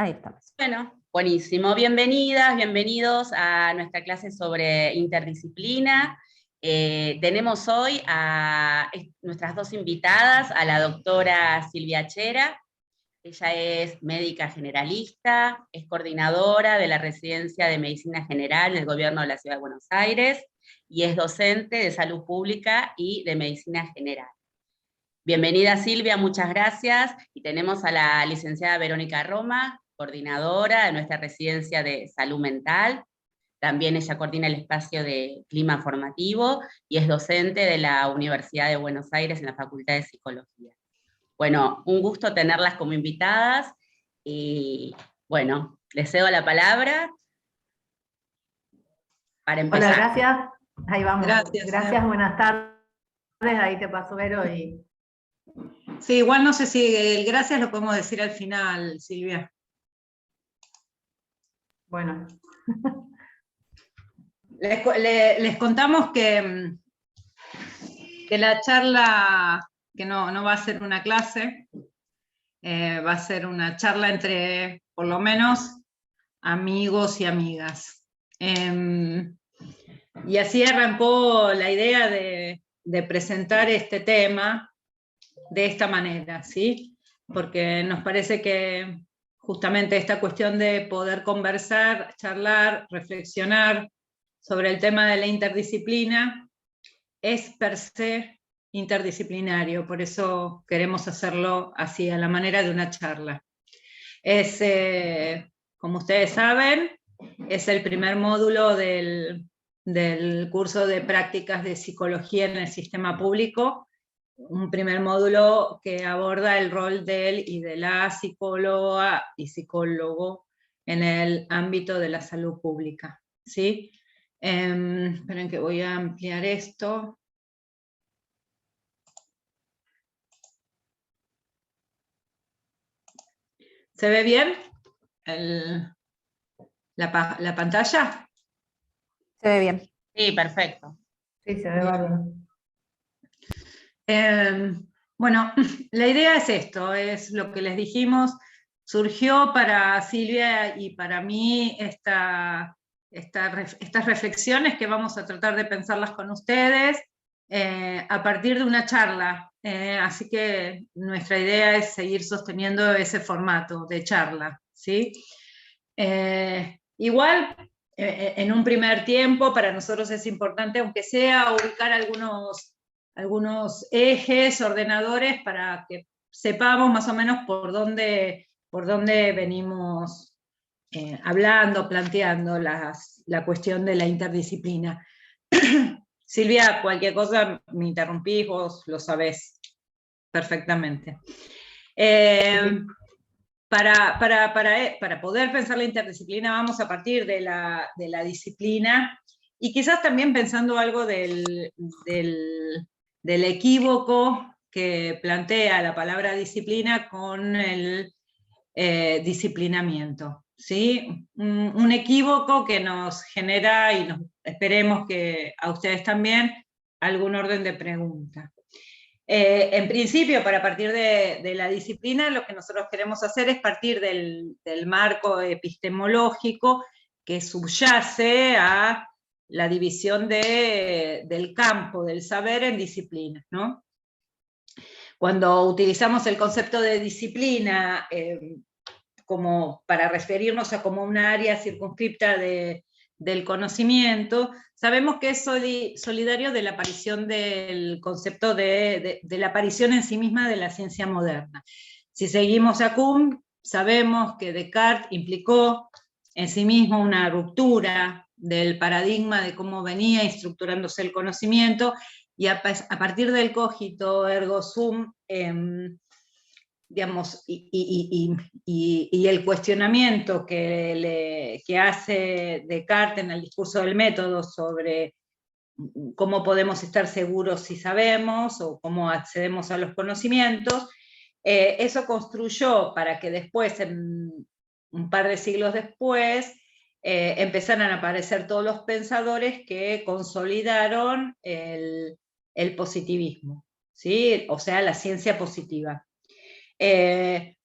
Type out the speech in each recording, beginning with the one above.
Ahí estamos. Bueno, buenísimo. Bienvenidas, bienvenidos a nuestra clase sobre interdisciplina. Tenemos hoy a nuestras dos invitadas, a la doctora Silvia Chera. Ella es médica generalista, es coordinadora de la Residencia de Medicina General del Gobierno de la Ciudad de Buenos Aires y es docente de Salud Pública y de Medicina General. Bienvenida Silvia, muchas gracias. Y tenemos a la licenciada Verónica Roma, coordinadora de nuestra Residencia de Salud Mental. También ella coordina el espacio de clima formativo y es docente de la Universidad de Buenos Aires en la Facultad de Psicología. Bueno, un gusto tenerlas como invitadas y bueno, les cedo la palabra para empezar. Hola, gracias. Ahí vamos. Gracias. Buenas tardes. Ahí te paso, Vero. Sí, igual no sé si el gracias lo podemos decir al final, Silvia. Bueno. Les contamos que la charla, que no va a ser una clase, va a ser una charla entre, por lo menos, amigos y amigas. Y así arrancó la idea de presentar este tema de esta manera, ¿sí? Porque nos parece que justamente esta cuestión de poder conversar, charlar, reflexionar sobre el tema de la interdisciplina es per se interdisciplinario, por eso queremos hacerlo así, a la manera de una charla. Es, como ustedes saben, es el primer módulo del curso de prácticas de psicología en el sistema público, un primer módulo que aborda el rol del y de la psicóloga y psicólogo en el ámbito de la salud pública, ¿sí? Esperen que voy a ampliar esto. ¿Se ve bien la pantalla? ¿Se ve bien? Sí, perfecto. Sí, se ve bárbaro. Bueno, la idea es esto, es lo que les dijimos, surgió para Silvia y para mí estas reflexiones que vamos a tratar de pensarlas con ustedes a partir de una charla, así que nuestra idea es seguir sosteniendo ese formato de charla, ¿sí? Igual, en un primer tiempo, para nosotros es importante, aunque sea, ubicar algunos ejes, ordenadores, para que sepamos más o menos por dónde venimos hablando, planteando la cuestión de la interdisciplina. Silvia, cualquier cosa me interrumpís, vos lo sabés perfectamente. Para poder pensar la interdisciplina vamos a partir de la disciplina y quizás también pensando algo del equívoco que plantea la palabra disciplina con el disciplinamiento, ¿sí? Un equívoco que nos genera, y esperemos que a ustedes también, algún orden de pregunta. En principio, para partir de la disciplina, lo que nosotros queremos hacer es partir del marco epistemológico que subyace a la división del campo del saber en disciplinas, ¿no? Cuando utilizamos el concepto de disciplina como para referirnos a como una área circunscripta del conocimiento, sabemos que es solidario de la aparición del concepto de la aparición en sí misma de la ciencia moderna. Si seguimos a Kuhn, sabemos que Descartes implicó en sí mismo una ruptura del paradigma de cómo venía estructurándose el conocimiento, y a partir del cogito ergo sum, digamos, y el cuestionamiento que hace Descartes en el discurso del método sobre cómo podemos estar seguros si sabemos, o cómo accedemos a los conocimientos, eso construyó para que después, un par de siglos después, empezaran a aparecer todos los pensadores que consolidaron el positivismo, ¿sí? O sea, la ciencia positiva. Que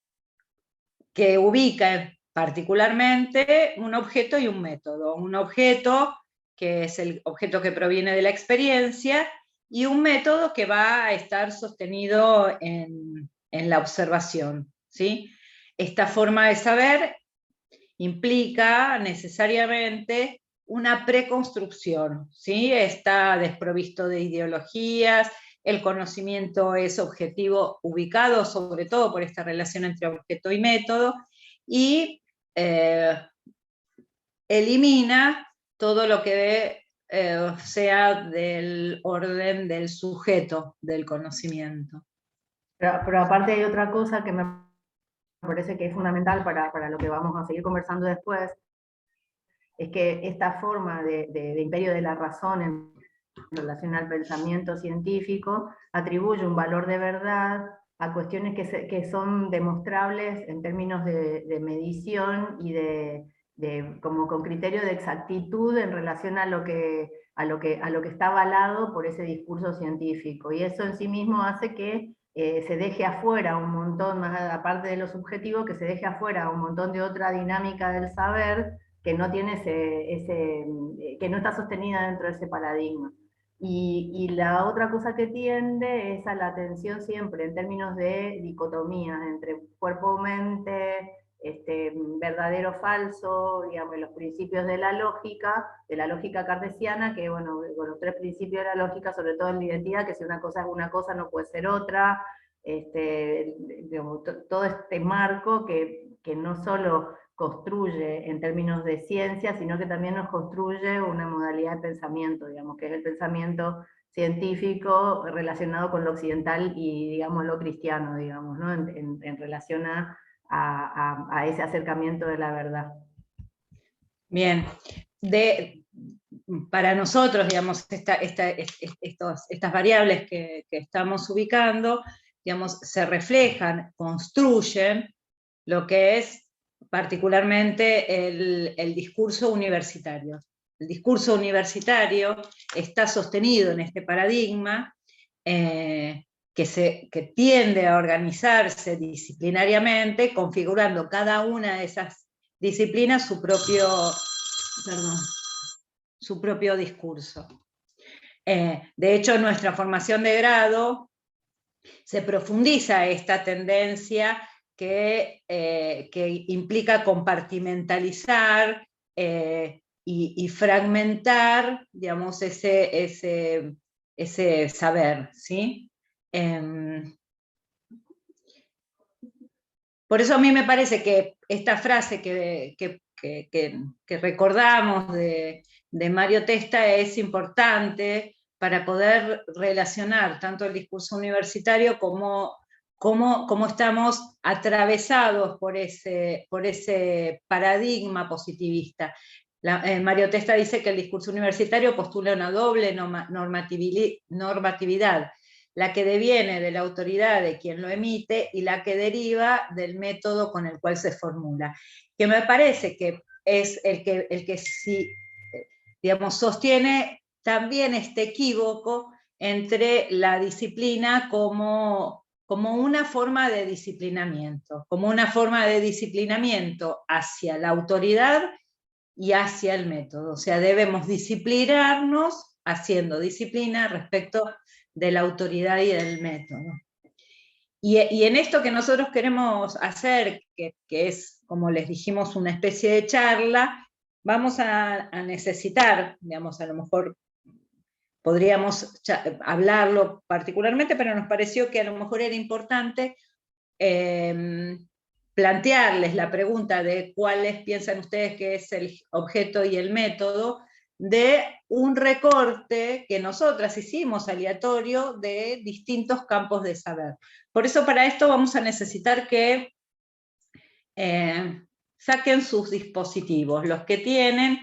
ubica particularmente un objeto y un método. Un objeto que es el objeto que proviene de la experiencia, y un método que va a estar sostenido en la observación, ¿sí? Esta forma de saber implica necesariamente una preconstrucción, ¿sí? Está desprovisto de ideologías, el conocimiento es objetivo, ubicado sobre todo por esta relación entre objeto y método, y elimina todo lo que sea del orden del sujeto del conocimiento. Pero aparte hay otra cosa que me parece que es fundamental para lo que vamos a seguir conversando después, es que esta forma de imperio de la razón en relación al pensamiento científico atribuye un valor de verdad a cuestiones que son demostrables en términos de medición y como con criterio de exactitud en relación a lo que está avalado por ese discurso científico. Y eso en sí mismo hace que se deje afuera un montón, más aparte de lo subjetivo, que se deje afuera un montón de otra dinámica del saber que no tiene que no está sostenida dentro de ese paradigma. Y la otra cosa que tiende es a la atención siempre en términos de dicotomías entre cuerpo-mente, verdadero falso, digamos, los principios de la lógica cartesiana, que bueno, con los tres principios de la lógica, sobre todo en la identidad, que si una cosa es una cosa no puede ser otra, digamos, todo este marco que no solo construye en términos de ciencia, sino que también nos construye una modalidad de pensamiento, digamos, que es el pensamiento científico relacionado con lo occidental y, digamos, lo cristiano, digamos, ¿no? en relación a ese acercamiento de la verdad. Bien, para nosotros, digamos, estas variables que estamos ubicando, digamos, se reflejan, construyen lo que es particularmente el discurso universitario. El discurso universitario está sostenido en este paradigma que tiende a organizarse disciplinariamente, configurando cada una de esas disciplinas su propio discurso. De hecho, en nuestra formación de grado se profundiza esta tendencia que implica compartimentalizar y fragmentar, digamos, ese saber, ¿sí? Por eso a mí me parece que esta frase que recordamos de Mario Testa es importante para poder relacionar tanto el discurso universitario como estamos atravesados por ese paradigma positivista. Mario Testa dice que el discurso universitario postula una doble normatividad, la que deviene de la autoridad de quien lo emite y la que deriva del método con el cual se formula, que me parece que es el que sí, digamos, sostiene también este equívoco entre la disciplina como una forma de disciplinamiento, hacia la autoridad y hacia el método. O sea, debemos disciplinarnos haciendo disciplina respecto de la autoridad y del método. Y en esto que nosotros queremos hacer, que es, como les dijimos, una especie de charla, vamos a necesitar, digamos, a lo mejor podríamos hablarlo particularmente, pero nos pareció que a lo mejor era importante plantearles la pregunta de cuáles piensan ustedes que es el objeto y el método, de un recorte que nosotras hicimos aleatorio de distintos campos de saber. Por eso para esto vamos a necesitar que saquen sus dispositivos, los que tienen,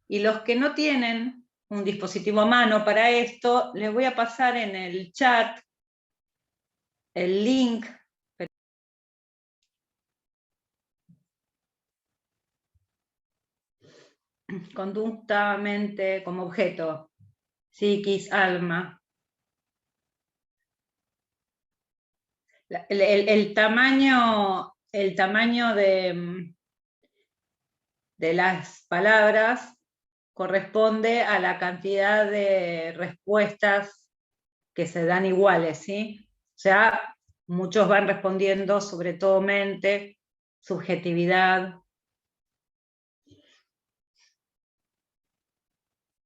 y los que no tienen un dispositivo a mano para esto, les voy a pasar en el chat el link. Conducta, mente como objeto, psiquis, alma. El tamaño de de las palabras corresponde a la cantidad de respuestas que se dan iguales, ¿sí? O sea, muchos van respondiendo sobre todo mente, subjetividad.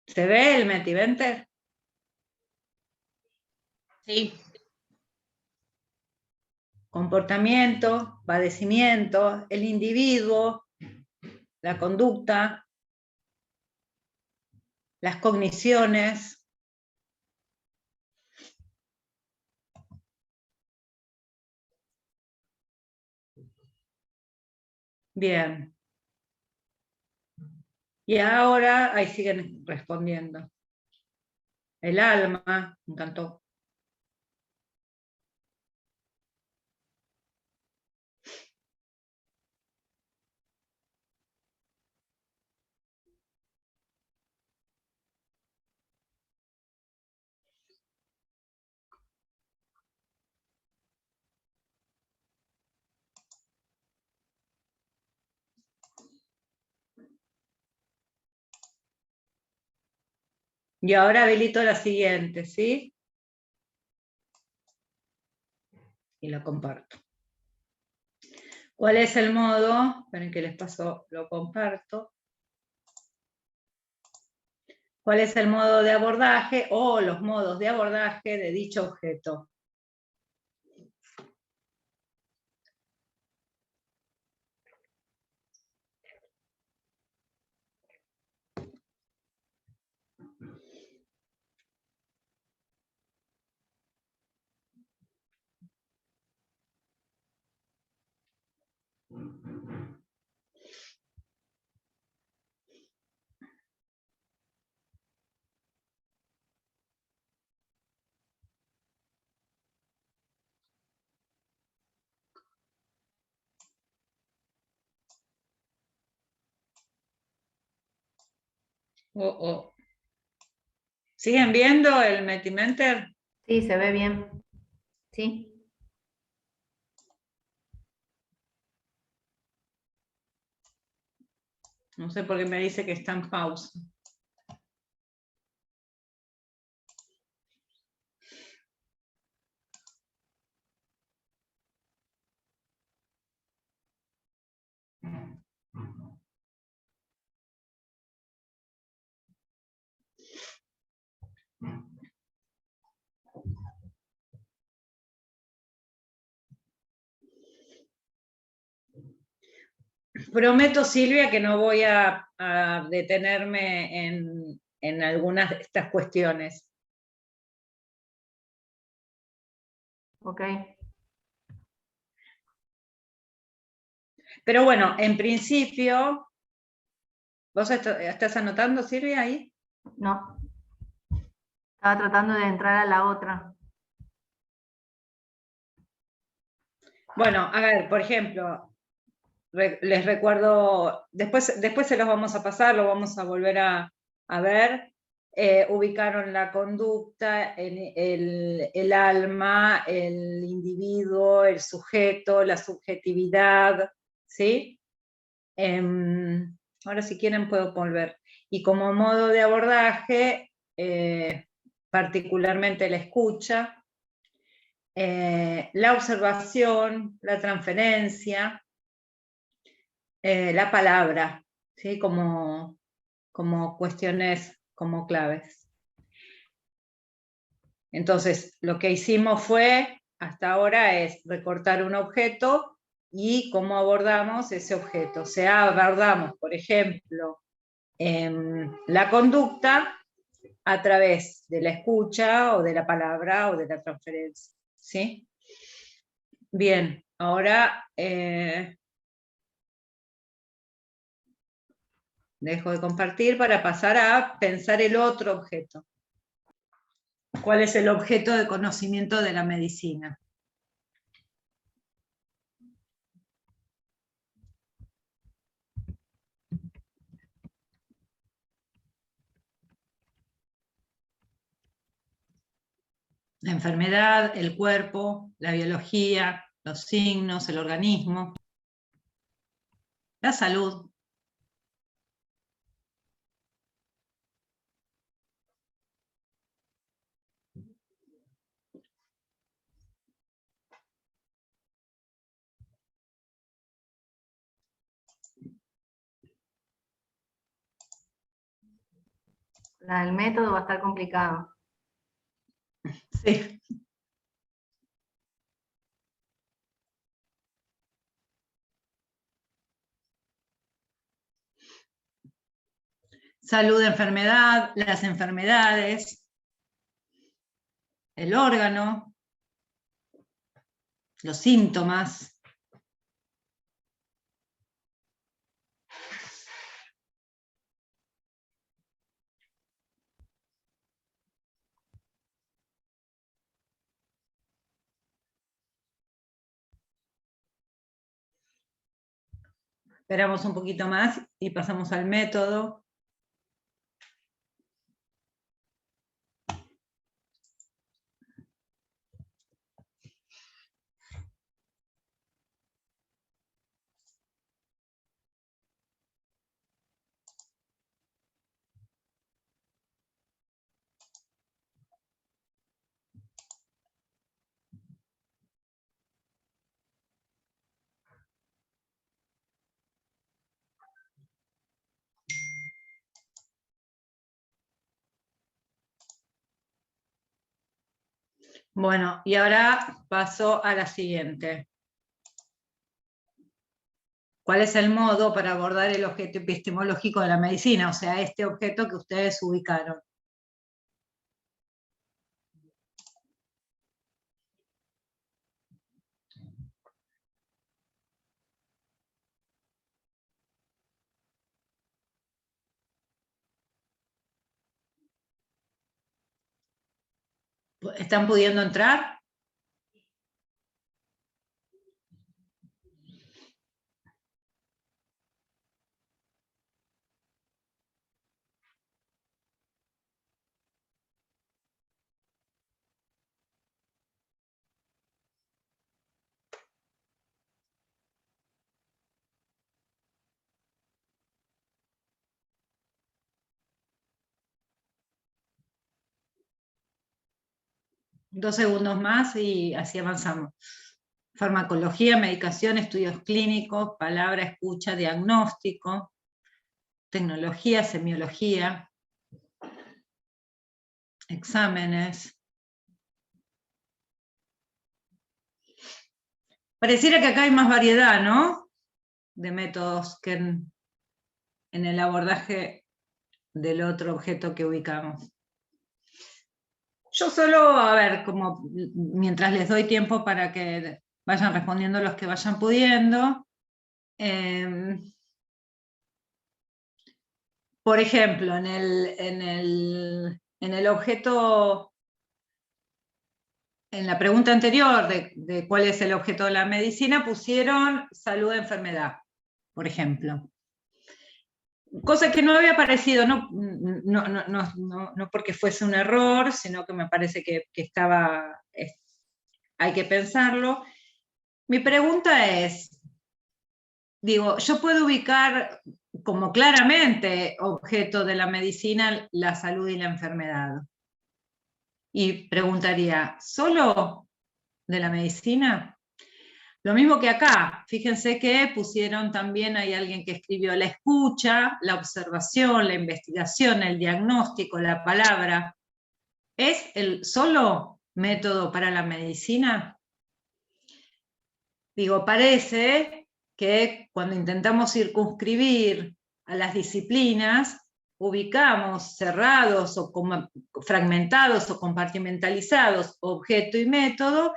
¿Se ve el Mentimeter? Sí. Comportamiento, padecimiento, el individuo, la conducta, las cogniciones. Bien. Y ahora, ahí siguen respondiendo. El alma, me encantó. Y ahora habilito la siguiente, ¿sí? Y lo comparto. ¿Cuál es el modo? Esperen que les paso, lo comparto. ¿Cuál es el modo de abordaje o los modos de abordaje de dicho objeto? ¿Siguen viendo el Mentimeter? Sí, se ve bien. Sí. No sé por qué me dice que está en pausa. Prometo, Silvia, que no voy a detenerme en algunas de estas cuestiones. Ok. Pero bueno, en principio, ¿vos estás anotando, Silvia, ahí? No. Estaba tratando de entrar a la otra. Bueno, a ver, por ejemplo, les recuerdo, después se los vamos a pasar, lo vamos a volver a ver. Ubicaron la conducta, el alma, el individuo, el sujeto, la subjetividad, ¿sí? Ahora si quieren puedo volver. Y como modo de abordaje, particularmente la escucha, la observación, la transferencia, la palabra, ¿sí? como cuestiones, como claves. Entonces, lo que hicimos fue, hasta ahora, es recortar un objeto y cómo abordamos ese objeto. O sea, abordamos, por ejemplo, la conducta a través de la escucha o de la palabra o de la transferencia, ¿sí? Bien, ahora dejo de compartir para pasar a pensar el otro objeto. ¿Cuál es el objeto de conocimiento de la medicina? La enfermedad, el cuerpo, la biología, los signos, el organismo, la salud. El método va a estar complicado. Sí. Salud, enfermedad, las enfermedades, el órgano, los síntomas. Esperamos un poquito más y pasamos al método. Bueno, y ahora paso a la siguiente. ¿Cuál es el modo para abordar el objeto epistemológico de la medicina? O sea, este objeto que ustedes ubicaron. ¿Están pudiendo entrar? Dos segundos más y así avanzamos. Farmacología, medicación, estudios clínicos, palabra, escucha, diagnóstico, tecnología, semiología, exámenes. Pareciera que acá hay más variedad, ¿no? De métodos que en el abordaje del otro objeto que ubicamos. Yo solo, a ver, como mientras les doy tiempo para que vayan respondiendo los que vayan pudiendo. Por ejemplo, en el objeto, en la pregunta anterior de cuál es el objeto de la medicina, pusieron salud e enfermedad, por ejemplo. Cosa que no había aparecido, no porque fuese un error, sino que me parece que estaba, hay que pensarlo. Mi pregunta es, digo, yo puedo ubicar como claramente objeto de la medicina la salud y la enfermedad. Y preguntaría, ¿solo de la medicina? Lo mismo que acá, fíjense que pusieron también, hay alguien que escribió la escucha, la observación, la investigación, el diagnóstico, la palabra. ¿Es el solo método para la medicina? Digo, parece que cuando intentamos circunscribir a las disciplinas, ubicamos cerrados o fragmentados o compartimentalizados objeto y método,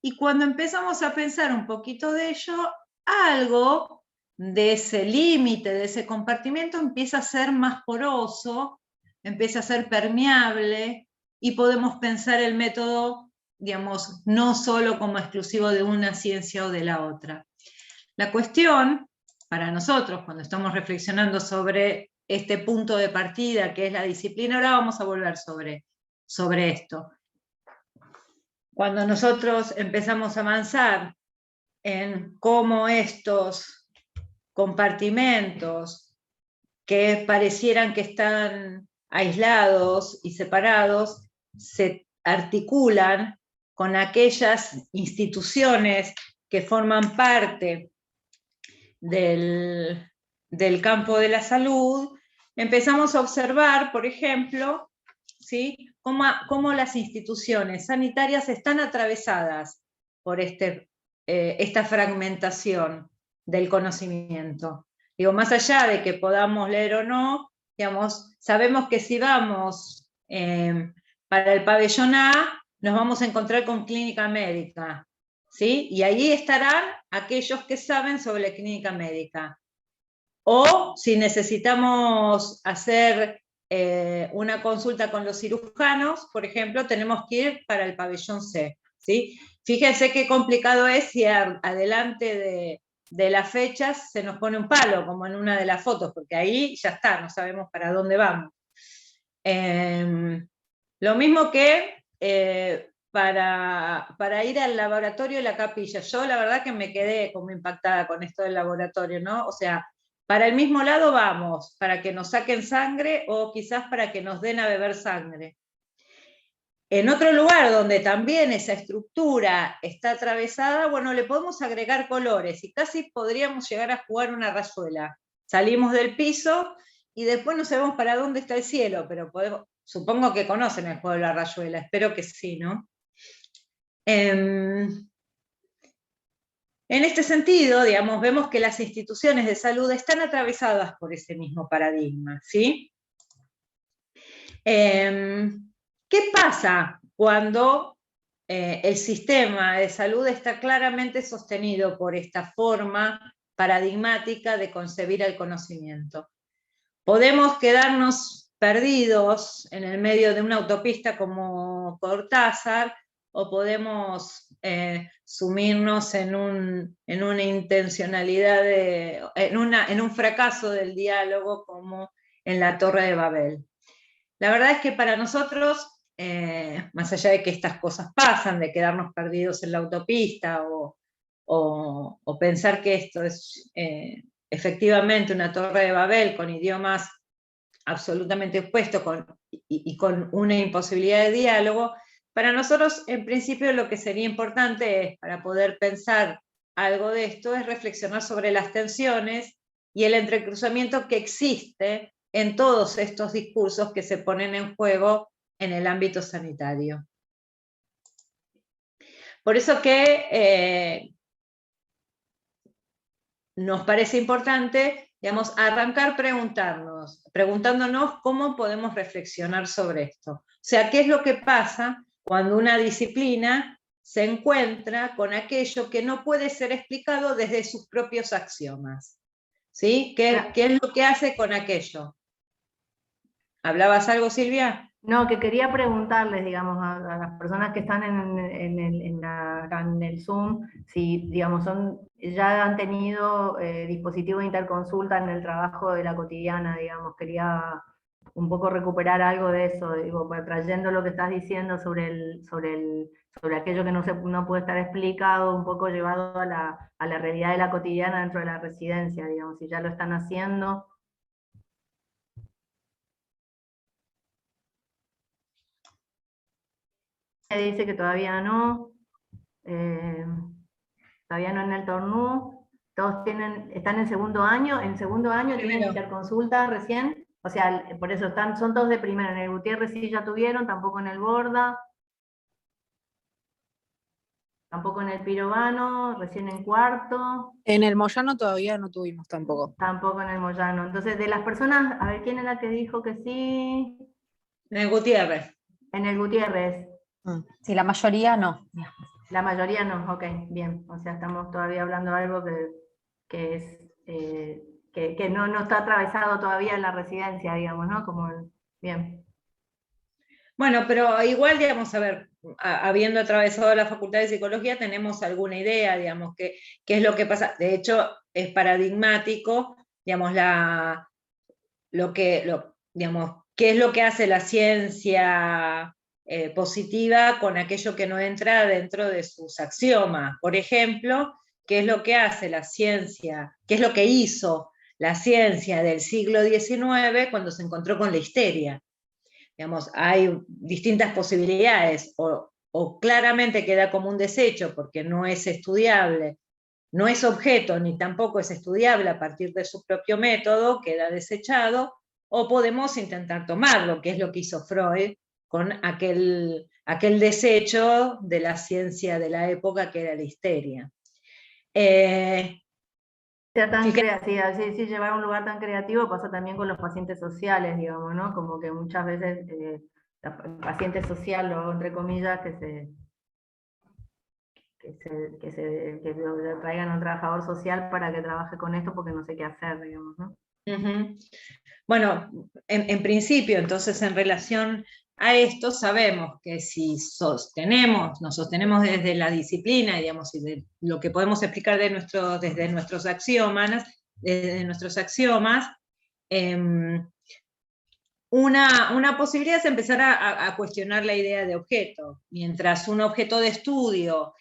y cuando empezamos a pensar un poquito de ello, algo de ese límite, de ese compartimento empieza a ser más poroso, empieza a ser permeable, y podemos pensar el método, digamos, no solo como exclusivo de una ciencia o de la otra. La cuestión, para nosotros, cuando estamos reflexionando sobre este punto de partida que es la disciplina, ahora vamos a volver sobre esto. Cuando nosotros empezamos a avanzar en cómo estos compartimentos que parecieran que están aislados y separados, se articulan con aquellas instituciones que forman parte del campo de la salud, empezamos a observar, por ejemplo, ¿sí? cómo las instituciones sanitarias están atravesadas por esta fragmentación del conocimiento. Digo, más allá de que podamos leer o no, digamos, sabemos que si vamos para el pabellón A, nos vamos a encontrar con clínica médica, ¿sí? Y ahí estarán aquellos que saben sobre la clínica médica. O si necesitamos hacer una consulta con los cirujanos, por ejemplo, tenemos que ir para el pabellón C, ¿sí? Fíjense qué complicado es si adelante de las fechas se nos pone un palo, como en una de las fotos, porque ahí ya está, no sabemos para dónde vamos. Lo mismo que para ir al laboratorio de la capilla. Yo la verdad que me quedé como impactada con esto del laboratorio, ¿no? O sea, para el mismo lado vamos, para que nos saquen sangre o quizás para que nos den a beber sangre. En otro lugar donde también esa estructura está atravesada, bueno, le podemos agregar colores y casi podríamos llegar a jugar una rayuela. Salimos del piso y después no sabemos para dónde está el cielo, pero supongo que conocen el juego de la rayuela, espero que sí, ¿no? En este sentido, digamos, vemos que las instituciones de salud están atravesadas por ese mismo paradigma, ¿sí? ¿Qué pasa cuando el sistema de salud está claramente sostenido por esta forma paradigmática de concebir el conocimiento? Podemos quedarnos perdidos en el medio de una autopista como Cortázar, o podemos sumirnos en una intencionalidad, en un fracaso del diálogo como en la Torre de Babel. La verdad es que para nosotros, más allá de que estas cosas pasan, de quedarnos perdidos en la autopista o pensar que esto es efectivamente una Torre de Babel con idiomas absolutamente opuestos y con una imposibilidad de diálogo, para nosotros en principio lo que sería importante es, para poder pensar algo de esto, es reflexionar sobre las tensiones y el entrecruzamiento que existe en todos estos discursos que se ponen en juego en el ámbito sanitario. Por eso que nos parece importante, digamos, arrancar preguntándonos cómo podemos reflexionar sobre esto. O sea, ¿qué es lo que pasa cuando una disciplina se encuentra con aquello que no puede ser explicado desde sus propios axiomas? ¿Sí? ¿Qué es lo que hace con aquello? ¿Hablabas algo, Silvia? No, que quería preguntarles, digamos, a las personas que están en el Zoom, si, digamos, ya han tenido dispositivos de interconsulta en el trabajo de la cotidiana, digamos, quería un poco recuperar algo de eso, digo, trayendo lo que estás diciendo sobre aquello que no puede estar explicado, un poco llevado a la realidad de la cotidiana dentro de la residencia, digamos, si ya lo están haciendo. Dice que todavía no, todavía no en el tornú, todos están en segundo año tienen interconsulta recién, o sea, por eso son todos de primero, en el Gutiérrez sí ya tuvieron, tampoco en el Borda, tampoco en el Pirovano, recién en cuarto. En el Moyano todavía no tuvimos tampoco. Tampoco en el Moyano. Entonces, de las personas, a ver, ¿quién era que dijo que sí? En el Gutiérrez. En el Gutiérrez. Sí, la mayoría no. La mayoría no, ok, bien. O sea, estamos todavía hablando de algo que no está atravesado todavía en la residencia, digamos, ¿no? Bien. Bueno, pero igual, digamos, a ver, habiendo atravesado la Facultad de Psicología, tenemos alguna idea, digamos, qué es lo que pasa. De hecho, es paradigmático, digamos, digamos, qué es lo que hace la ciencia positiva con aquello que no entra dentro de sus axiomas. Por ejemplo, qué es lo que hace la ciencia, qué es lo que hizo la ciencia del siglo XIX cuando se encontró con la histeria. Digamos, hay distintas posibilidades, o claramente queda como un desecho porque no es estudiable, no es objeto ni tampoco es estudiable a partir de su propio método, queda desechado, o podemos intentar tomarlo, que es lo que hizo Freud con aquel desecho de la ciencia de la época que era la histeria. Sea tan sí, llevar a un lugar tan creativo pasa también con los pacientes sociales, digamos, ¿no? Como que muchas veces el paciente social, lo hago entre comillas, que le traigan a un trabajador social para que trabaje con esto porque no sé qué hacer, digamos, ¿no? Bueno, en principio, entonces, en relación a esto, sabemos que si nos sostenemos desde la disciplina, digamos, y de lo que podemos explicar desde nuestros axiomas, una posibilidad es empezar a cuestionar la idea de objeto. Mientras un objeto de estudio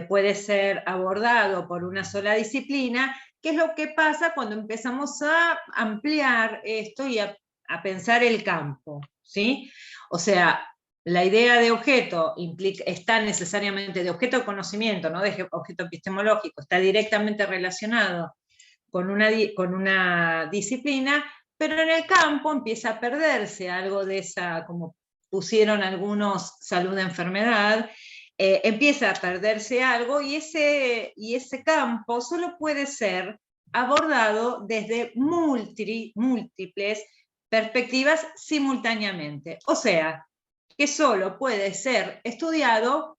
puede ser abordado por una sola disciplina, ¿qué es lo que pasa cuando empezamos a ampliar esto y a pensar el campo? ¿Sí? O sea, la idea de objeto está necesariamente de objeto de conocimiento, no de objeto epistemológico, está directamente relacionado con una disciplina, pero en el campo empieza a perderse algo de esa, como pusieron algunos, salud-enfermedad, empieza a perderse algo y ese campo solo puede ser abordado desde múltiples perspectivas simultáneamente. O sea, que solo puede ser estudiado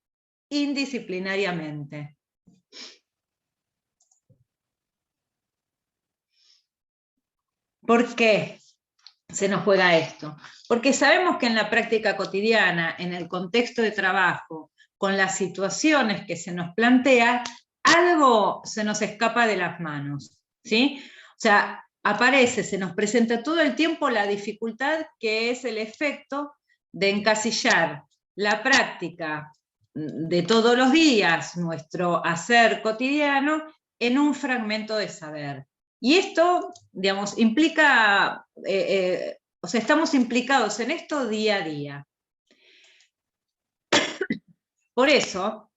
indisciplinariamente. ¿Por qué se nos juega esto? Porque sabemos que en la práctica cotidiana, en el contexto de trabajo, con las situaciones que se nos plantea, algo se nos escapa de las manos, ¿sí? O sea, se nos presenta todo el tiempo la dificultad que es el efecto de encasillar la práctica de todos los días, nuestro hacer cotidiano, en un fragmento de saber. Y esto, digamos, implica, o sea, estamos implicados en esto día a día. Por eso,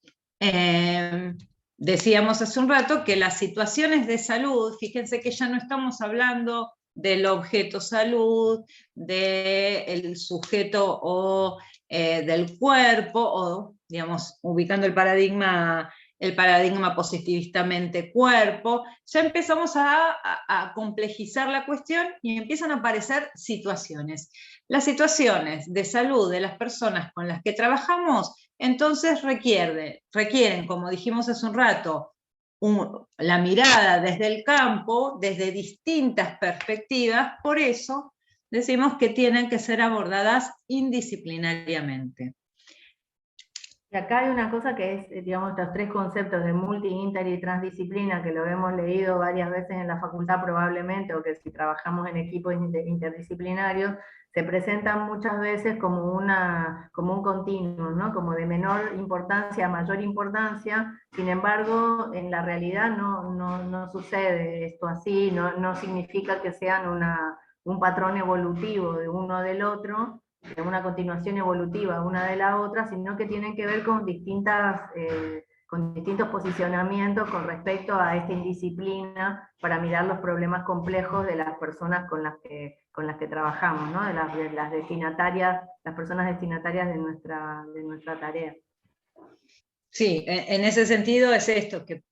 decíamos hace un rato que las situaciones de salud, fíjense que ya no estamos hablando del objeto salud, del sujeto o del cuerpo, o, digamos, ubicando el paradigma positivista mente-cuerpo, ya empezamos a complejizar la cuestión y empiezan a aparecer situaciones. Las situaciones de salud de las personas con las que trabajamos, entonces requieren, como dijimos hace un rato, la mirada desde el campo, desde distintas perspectivas, por eso decimos que tienen que ser abordadas indisciplinariamente. Y acá hay una cosa que es, digamos, estos tres conceptos de multi, inter y transdisciplina, que lo hemos leído varias veces en la facultad probablemente, o que si trabajamos en equipos interdisciplinarios, se presentan muchas veces como un continuo, ¿no? Como de menor importancia a mayor importancia. Sin embargo, en la realidad no sucede esto así, no significa que sean un patrón evolutivo de uno del otro, de una continuación evolutiva una de la otra, sino que tienen que ver con distintos posicionamientos con respecto a esta indisciplina para mirar los problemas complejos de las personas con las que trabajamos, ¿no? de las destinatarias, las personas destinatarias de nuestra tarea. Sí, en ese sentido es esto, que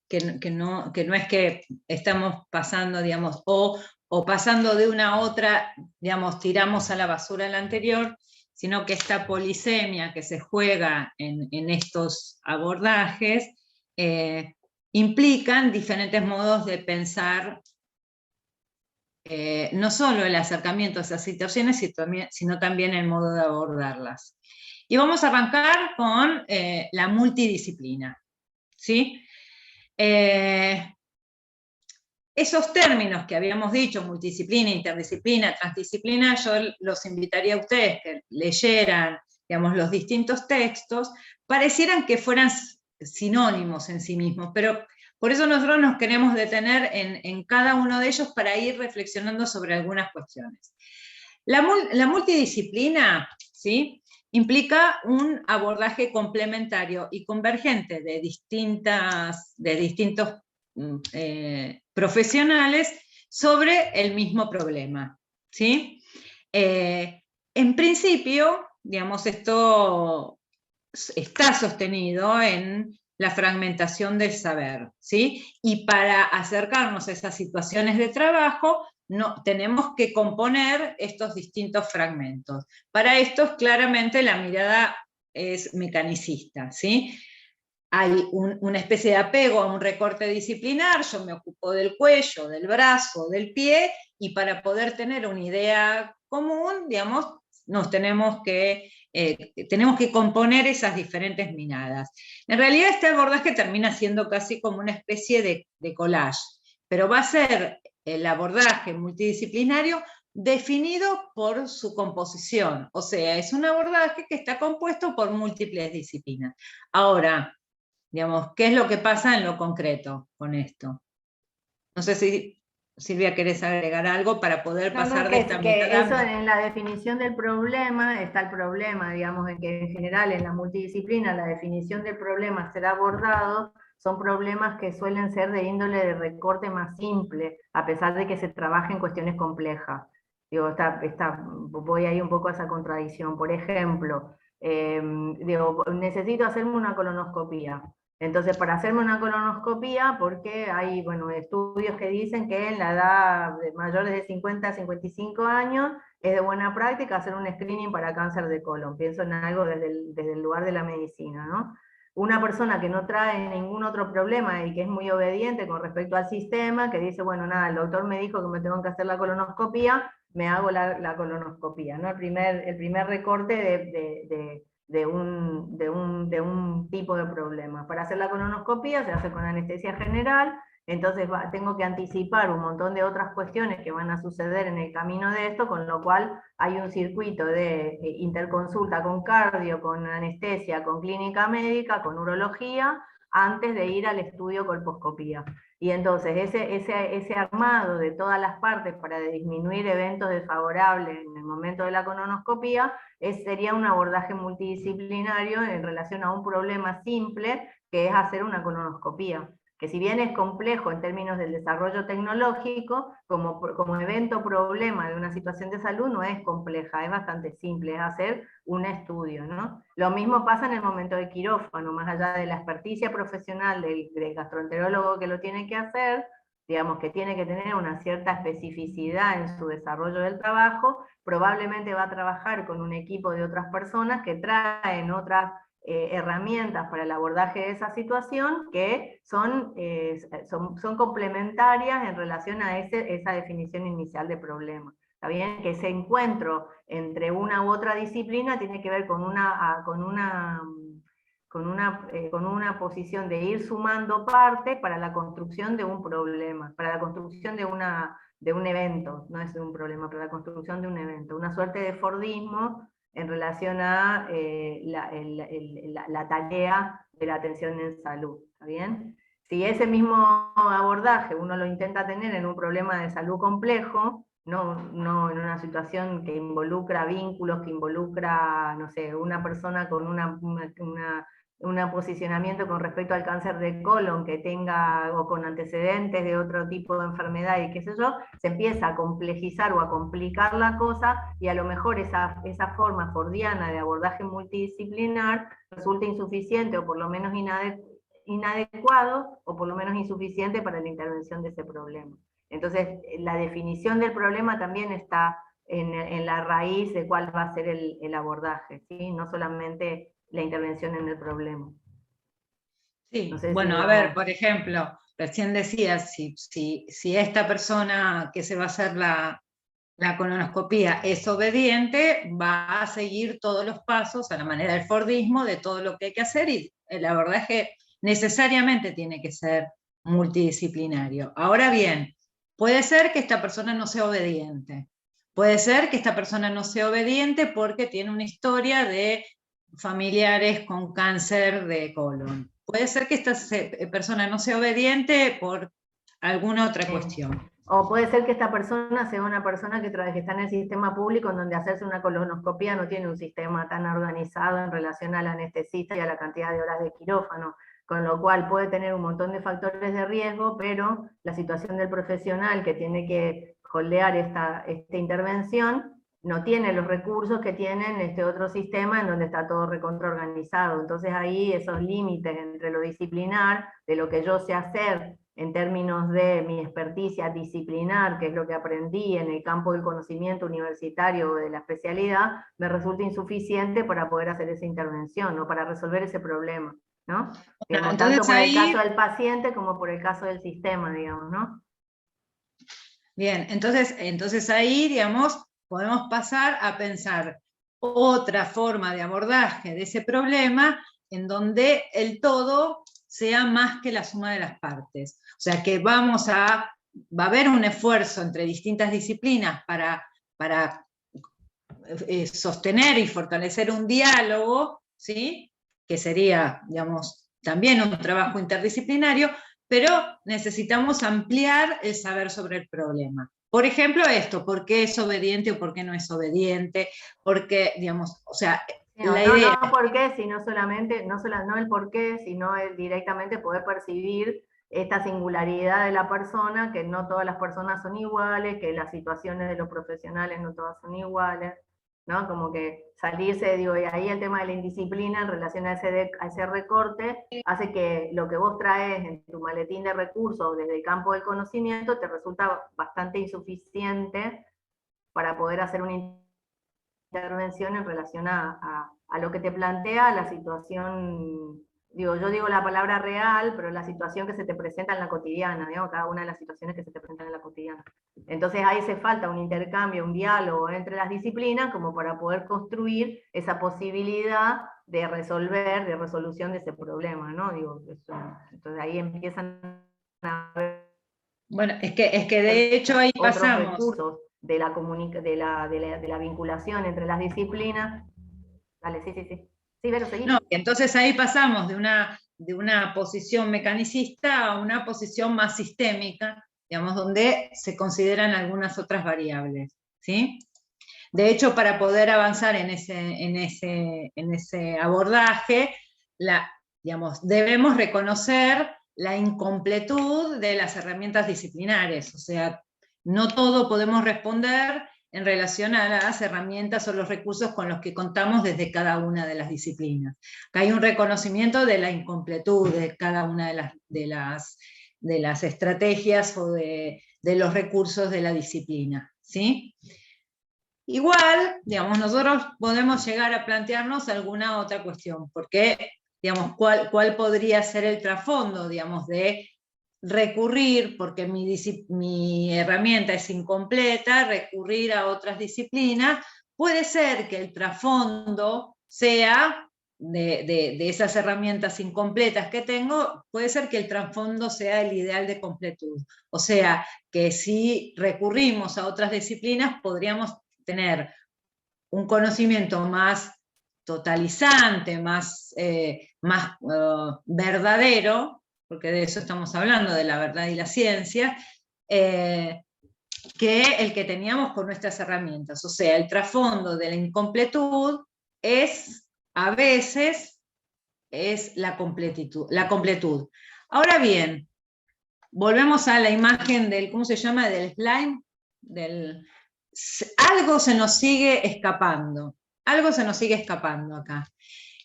no es que estamos pasando, digamos, o pasando de una a otra, digamos, tiramos a la basura la anterior, sino que esta polisemia que se juega en estos abordajes implican diferentes modos de pensar, no solo el acercamiento a esas situaciones, sino también el modo de abordarlas. Y vamos a arrancar con la multidisciplina, ¿sí? Esos términos que habíamos dicho, multidisciplina, interdisciplina, transdisciplina, yo los invitaría a ustedes que leyeran, digamos, los distintos textos, parecieran que fueran sinónimos en sí mismos, pero por eso nosotros nos queremos detener en cada uno de ellos para ir reflexionando sobre algunas cuestiones. La multidisciplina, ¿sí?, implica un abordaje complementario y convergente de distintos profesionales sobre el mismo problema, ¿sí? En principio, digamos, esto está sostenido en la fragmentación del saber, ¿sí? Y para acercarnos a esas situaciones de trabajo, tenemos que componer estos distintos fragmentos. Para esto, claramente, la mirada es mecanicista, ¿sí? Hay una especie de apego a un recorte disciplinar, yo me ocupo del cuello, del brazo, del pie, y para poder tener una idea común, digamos, tenemos que componer esas diferentes miradas. En realidad este abordaje termina siendo casi como una especie de collage, pero va a ser el abordaje multidisciplinario definido por su composición, o sea, es un abordaje que está compuesto por múltiples disciplinas. Ahora, digamos, ¿qué es lo que pasa en lo concreto con esto? No sé si, Silvia, querés agregar algo para poder pasar de esta que eso mirada. en la definición del problema está el problema, digamos, en que en general en la multidisciplina la definición del problema será abordado, son problemas que suelen ser de índole de recorte más simple, a pesar de que se trabaje en cuestiones complejas. Digo, voy ahí un poco a esa contradicción. Por ejemplo, digo, necesito hacerme una colonoscopía. Entonces, para hacerme una colonoscopía, porque hay, bueno, estudios que dicen que en la edad de mayores de 50 a 55 años es de buena práctica hacer un screening para cáncer de colon. Pienso en algo desde el lugar de la medicina, ¿no? Una persona que no trae ningún otro problema y que es muy obediente con respecto al sistema, que dice, bueno, nada, el doctor me dijo que me tengo que hacer la colonoscopía, me hago la colonoscopía, ¿no? El primer recorte de un tipo de problema. Para hacer la colonoscopía se hace con anestesia general, entonces tengo que anticipar un montón de otras cuestiones que van a suceder en el camino de esto, con lo cual hay un circuito de interconsulta con cardio, con anestesia, con clínica médica, con urología, antes de ir al estudio colposcopía. Y entonces ese armado de todas las partes para disminuir eventos desfavorables en el momento de la colonoscopía sería un abordaje multidisciplinario en relación a un problema simple que es hacer una colonoscopía, que si bien es complejo en términos del desarrollo tecnológico, como evento problema de una situación de salud no es compleja, es bastante simple, es hacer un estudio, ¿no? Lo mismo pasa en el momento de quirófano, más allá de la experticia profesional del gastroenterólogo que lo tiene que hacer, digamos que tiene que tener una cierta especificidad en su desarrollo del trabajo, probablemente va a trabajar con un equipo de otras personas que traen otras herramientas para el abordaje de esa situación que son complementarias en relación a esa definición inicial de problema. ¿Está bien? Que ese encuentro entre una u otra disciplina tiene que ver con una posición de ir sumando partes para la construcción de un problema, para la construcción de un evento, no es un problema, para la construcción de un evento, una suerte de fordismo en relación a la tarea de la atención en salud, ¿está bien? Si ese mismo abordaje uno lo intenta tener en un problema de salud complejo, no en una situación que involucra vínculos, que involucra, no sé, una persona con un posicionamiento con respecto al cáncer de colon que tenga, o con antecedentes de otro tipo de enfermedad y qué sé yo, se empieza a complejizar o a complicar la cosa, y a lo mejor esa forma fordiana de abordaje multidisciplinar resulta insuficiente, o por lo menos inadecuado, o por lo menos insuficiente para la intervención de ese problema. Entonces, la definición del problema también está en la raíz de cuál va a ser el abordaje, ¿sí? No solamente la intervención en el problema. Sí, no sé bueno, si a ver, por ejemplo, recién decías, si esta persona que se va a hacer la colonoscopía es obediente, va a seguir todos los pasos a la manera del fordismo de todo lo que hay que hacer, y la verdad es que necesariamente tiene que ser multidisciplinario. Ahora bien, puede ser que esta persona no sea obediente. Puede ser que esta persona no sea obediente porque tiene una historia de familiares con cáncer de colon. Puede ser que esta persona no sea obediente por alguna otra cuestión. O puede ser que esta persona sea una persona que está en el sistema público, en donde hacerse una colonoscopía no tiene un sistema tan organizado en relación al anestesista y a la cantidad de horas de quirófano, con lo cual puede tener un montón de factores de riesgo, pero la situación del profesional que tiene que holdear esta intervención no tiene los recursos que tienen este otro sistema en donde está todo recontraorganizado. Entonces ahí esos límites entre lo disciplinar, de lo que yo sé hacer en términos de mi experticia disciplinar, que es lo que aprendí en el campo del conocimiento universitario o de la especialidad, me resulta insuficiente para poder hacer esa intervención, o para resolver ese problema, ¿no? Digamos, entonces tanto por el ahí, caso del paciente como por el caso del sistema, digamos, ¿no? bien, entonces ahí, digamos, podemos pasar a pensar otra forma de abordaje de ese problema en donde el todo sea más que la suma de las partes. O sea, que va a haber un esfuerzo entre distintas disciplinas para sostener y fortalecer un diálogo, ¿sí? Que sería, digamos, también un trabajo interdisciplinario, pero necesitamos ampliar el saber sobre el problema. Por ejemplo, esto, ¿por qué es obediente o por qué no es obediente? Porque, digamos, o sea, la idea... No por qué, sino solamente, no el por qué, sino el directamente poder percibir esta singularidad de la persona, que no todas las personas son iguales, que las situaciones de los profesionales no todas son iguales, ¿no? Como que salirse, digo, y ahí el tema de la indisciplina en relación a ese recorte, hace que lo que vos traes en tu maletín de recursos desde el campo del conocimiento te resulta bastante insuficiente para poder hacer una intervención en relación a lo que te plantea la situación, digo, yo digo la palabra real, pero la situación que se te presenta en la cotidiana, digamos, cada una de las situaciones que se te presentan en la cotidiana. Entonces ahí hace falta un intercambio, un diálogo entre las disciplinas como para poder construir esa posibilidad de resolver, de resolución de ese problema, ¿no? Digo, entonces ahí empiezan a haber Bueno, es que de hecho ahí otros pasamos. recursos de la vinculación entre las disciplinas. Dale, sí. Sí, Vero, seguí. No, entonces ahí pasamos de una posición mecanicista a una posición más sistémica, digamos, donde se consideran algunas otras variables, ¿sí? De hecho, para poder avanzar en ese abordaje, digamos, debemos reconocer la incompletud de las herramientas disciplinares, o sea, no todo podemos responder en relación a las herramientas o los recursos con los que contamos desde cada una de las disciplinas. Acá hay un reconocimiento de la incompletud de cada una de las estrategias o de los recursos de la disciplina, ¿sí? Igual, digamos, nosotros podemos llegar a plantearnos alguna otra cuestión, porque, digamos, ¿cuál podría ser el trasfondo, digamos, de recurrir, porque mi herramienta es incompleta, recurrir a otras disciplinas? Puede ser que el trasfondo sea, de esas herramientas incompletas que tengo, puede ser que el trasfondo sea el ideal de completud. O sea, que si recurrimos a otras disciplinas, podríamos tener un conocimiento más totalizante, más verdadero, porque de eso estamos hablando, de la verdad y la ciencia, que el que teníamos con nuestras herramientas. O sea, el trasfondo de la incompletud a veces, es la completud. Ahora bien, volvemos a la imagen del, ¿cómo se llama? Del slime, algo se nos sigue escapando acá.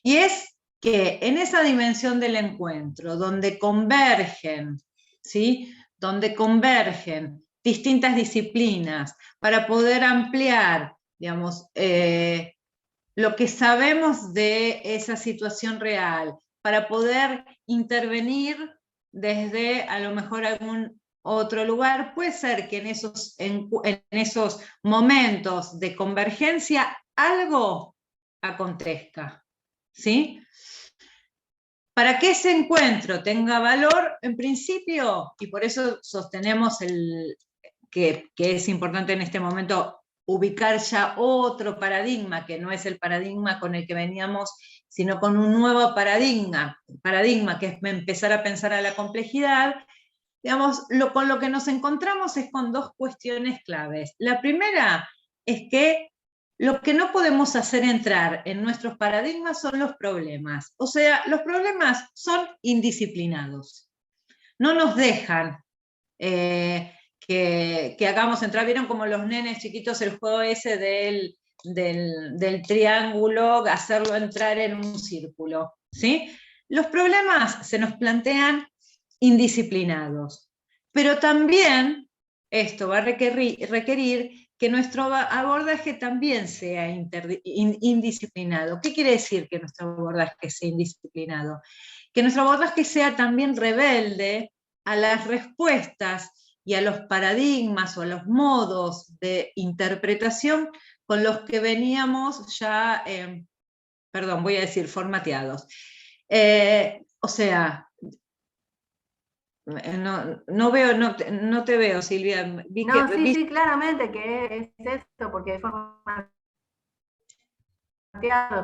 Y es que en esa dimensión del encuentro, donde convergen, ¿sí? Donde convergen distintas disciplinas para poder ampliar, digamos, lo que sabemos de esa situación real, para poder intervenir desde a lo mejor algún otro lugar, puede ser que en esos momentos de convergencia algo acontezca, ¿sí? Para que ese encuentro tenga valor, en principio, y por eso sostenemos que es importante en este momento ubicar ya otro paradigma, que no es el paradigma con el que veníamos, sino con un nuevo paradigma que es empezar a pensar a la complejidad. Digamos, con lo que nos encontramos es con dos cuestiones claves. La primera es que lo que no podemos hacer entrar en nuestros paradigmas son los problemas. O sea, los problemas son indisciplinados. No nos dejan que hagamos entrar, ¿vieron como los nenes chiquitos el juego ese del triángulo, hacerlo entrar en un círculo, ¿sí? Los problemas se nos plantean indisciplinados, pero también esto va a requerir que nuestro abordaje también sea indisciplinado. ¿Qué quiere decir que nuestro abordaje sea indisciplinado? Que nuestro abordaje sea también rebelde a las respuestas y a los paradigmas o a los modos de interpretación con los que veníamos ya, perdón, voy a decir formateados. O sea, no veo, no te veo, Silvia. Sí, claramente que es esto, porque de forma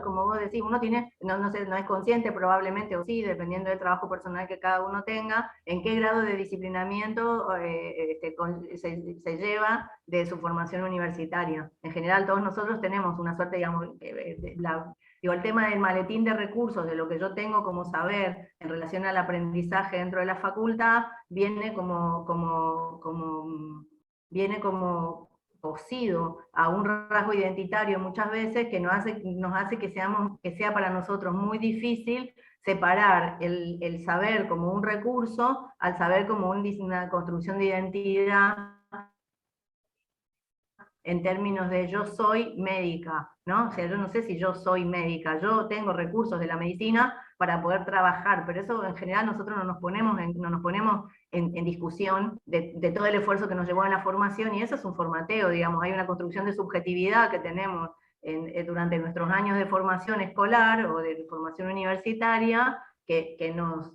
como vos decís, uno tiene, no es consciente probablemente, o sí, dependiendo del trabajo personal que cada uno tenga, en qué grado de disciplinamiento se lleva de su formación universitaria. En general todos nosotros tenemos una suerte, digamos, el tema del maletín de recursos, de lo que yo tengo como saber en relación al aprendizaje dentro de la facultad, viene como cosido a un rasgo identitario muchas veces que nos hace que sea para nosotros muy difícil separar el saber como un recurso al saber como una construcción de identidad en términos de yo soy médica, ¿no? O sea, yo no sé si yo soy médica, yo tengo recursos de la medicina para poder trabajar, pero eso en general nosotros no nos ponemos en discusión de todo el esfuerzo que nos llevó en la formación, y eso es un formateo, digamos, hay una construcción de subjetividad que tenemos durante nuestros años de formación escolar o de formación universitaria que nos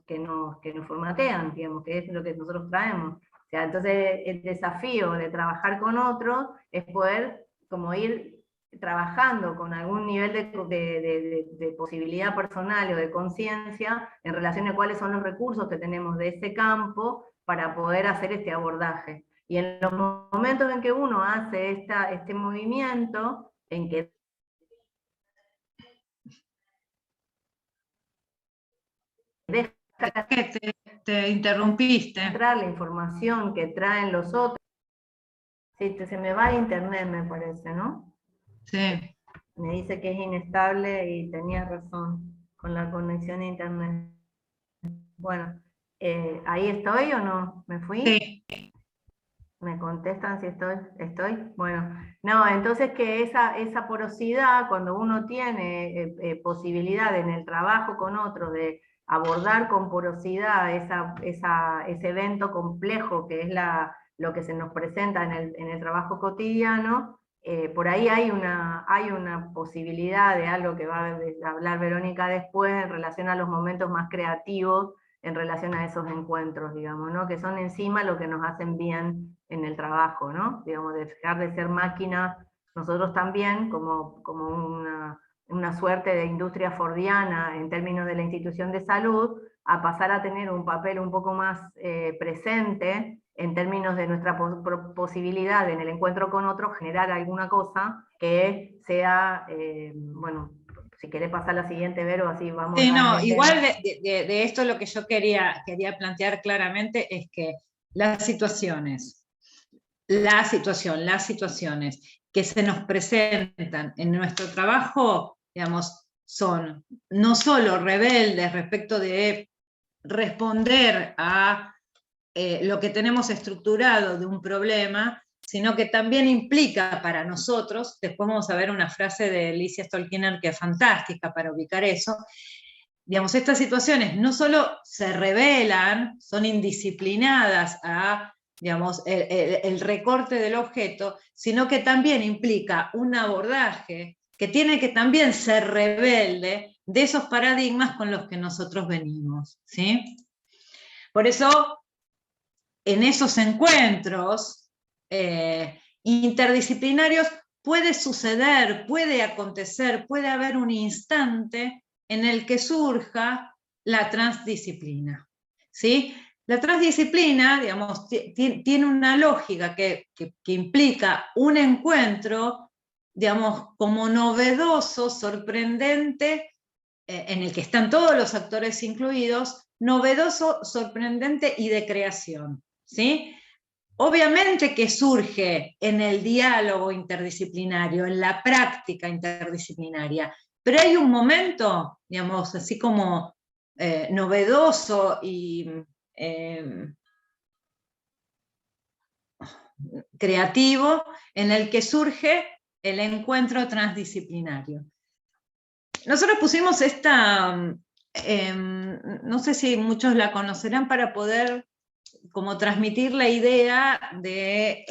formatean, digamos, que es lo que nosotros traemos. O sea, entonces el desafío de trabajar con otros es poder como ir trabajando con algún nivel de posibilidad personal o de conciencia en relación a cuáles son los recursos que tenemos de ese campo para poder hacer este abordaje. Y en los momentos en que uno hace este movimiento, en que deja te interrumpiste. entrar la información que traen los otros. Sí, se me va a internet, me parece, ¿no? Sí. Me dice que es inestable y tenía razón con la conexión a internet. Bueno, ¿ahí estoy o no? ¿Me fui? Sí. ¿Me contestan si estoy? Bueno, no, entonces que esa porosidad, cuando uno tiene posibilidad en el trabajo con otros de abordar con porosidad ese evento complejo que es lo que se nos presenta en el trabajo cotidiano, por ahí hay una posibilidad de algo que va a hablar Verónica después en relación a los momentos más creativos en relación a esos encuentros, digamos, ¿no? Que son encima lo que nos hacen bien en el trabajo, ¿no? Digamos, de dejar de ser máquina, nosotros también, como una suerte de industria fordiana en términos de la institución de salud, a pasar a tener un papel un poco más presente en términos de nuestra posibilidad en el encuentro con otros, generar alguna cosa que sea, bueno, si querés pasar a la siguiente, Vero, así vamos. Sí, no, igual de esto lo que yo quería plantear claramente es que las situaciones que se nos presentan en nuestro trabajo, digamos, son no solo rebeldes respecto de responder a lo que tenemos estructurado de un problema, sino que también implica para nosotros, después vamos a ver una frase de Alicia Stolkiner que es fantástica para ubicar eso, digamos, estas situaciones no solo se revelan, son indisciplinadas a, digamos, el recorte del objeto, sino que también implica un abordaje que tiene que también ser rebelde de esos paradigmas con los que nosotros venimos, ¿sí? Por eso, en esos encuentros interdisciplinarios puede suceder, puede acontecer, puede haber un instante en el que surja la transdisciplina, ¿sí? La transdisciplina, digamos, tiene una lógica que implica un encuentro, digamos, como novedoso, sorprendente, en el que están todos los actores incluidos, novedoso, sorprendente y de creación, ¿sí? obviamente que surge en el diálogo interdisciplinario, en la práctica interdisciplinaria, pero hay un momento, digamos, así como novedoso y creativo, en el que surge el encuentro transdisciplinario. Nosotros pusimos esta, no sé si muchos la conocerán, para poder como transmitir la idea de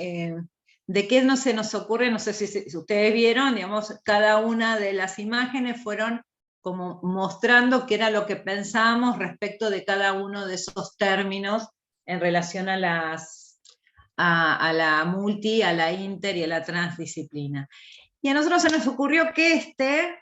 qué no se nos ocurre. No sé si ustedes vieron, digamos, cada una de las imágenes fueron como mostrando qué era lo que pensábamos respecto de cada uno de esos términos en relación a la multi, a la inter y a la transdisciplina. Y a nosotros se nos ocurrió que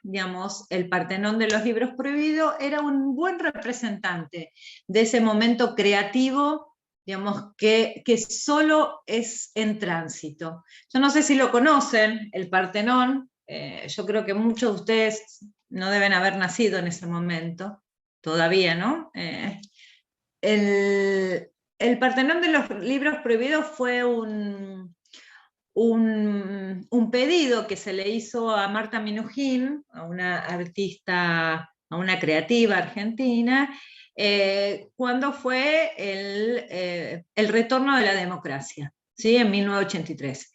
digamos, el Partenón de los libros prohibidos, era un buen representante de ese momento creativo, digamos, que solo es en tránsito. Yo no sé si lo conocen, el Partenón, yo creo que muchos de ustedes no deben haber nacido en ese momento, todavía, ¿no? El Partenón de los libros prohibidos fue un pedido que se le hizo a Marta Minujín, a una artista, a una creativa argentina, cuando fue el retorno de la democracia, ¿sí? En 1983.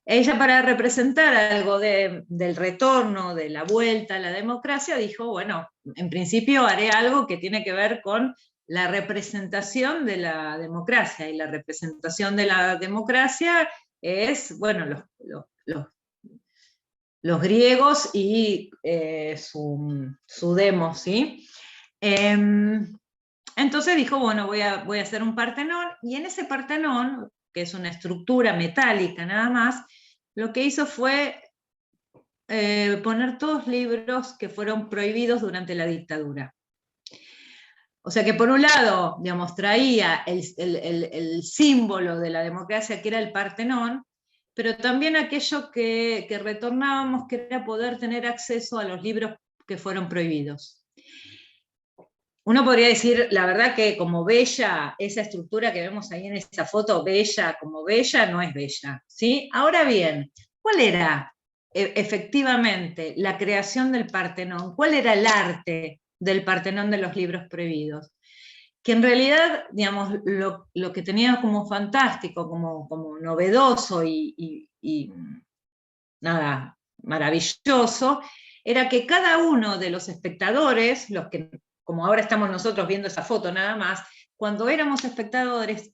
Ella, para representar algo del retorno, de la vuelta a la democracia, dijo, bueno, en principio haré algo que tiene que ver con la representación de la democracia, y la representación de la democracia es, bueno, los griegos y su demos, ¿sí? Entonces dijo, bueno, voy a hacer un Partenón, y en ese Partenón, que es una estructura metálica nada más, lo que hizo fue poner todos libros que fueron prohibidos durante la dictadura. O sea que por un lado, digamos, traía el símbolo de la democracia, que era el Partenón, pero también aquello que retornábamos, que era poder tener acceso a los libros que fueron prohibidos. Uno podría decir, la verdad, que como bella, esa estructura que vemos ahí en esa foto, bella como bella, no es bella, ¿sí? Ahora bien, ¿cuál era efectivamente la creación del Partenón? ¿Cuál era el arte del Partenón de los libros prohibidos? Que en realidad, digamos, lo que tenía como fantástico, como novedoso y nada, maravilloso, era que cada uno de los espectadores, los que, como ahora estamos nosotros viendo esa foto nada más, cuando éramos espectadores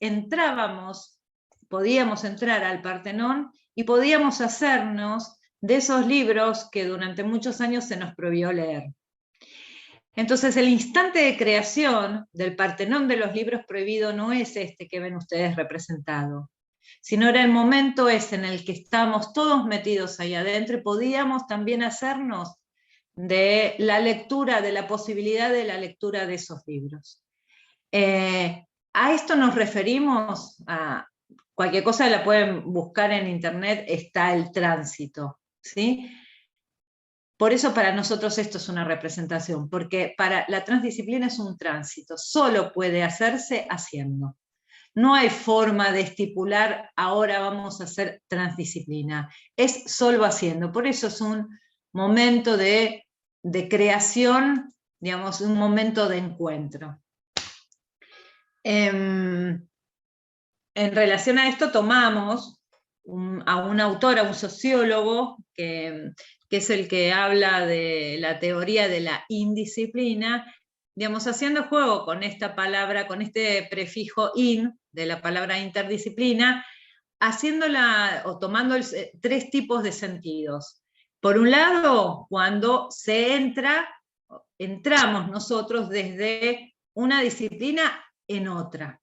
podíamos entrar al Partenón y podíamos hacernos de esos libros que durante muchos años se nos prohibió leer. Entonces el instante de creación del Partenón de los libros prohibidos no es este que ven ustedes representado, sino era el momento ese en el que estamos todos metidos ahí adentro y podíamos también hacernos de la lectura, de la posibilidad de la lectura de esos libros. A esto nos referimos, a cualquier cosa la pueden buscar en internet, está el tránsito, ¿sí? Por eso para nosotros esto es una representación, porque para la transdisciplina es un tránsito, solo puede hacerse haciendo. No hay forma de estipular, ahora vamos a hacer transdisciplina, es solo haciendo. Por eso es un momento de creación, digamos, un momento de encuentro. En relación a esto tomamos a un autor, a un sociólogo, que es el que habla de la teoría de la indisciplina, digamos, haciendo juego con esta palabra, con este prefijo in, de la palabra interdisciplina, haciéndola o tomando tres tipos de sentidos. Por un lado, cuando entramos nosotros desde una disciplina en otra.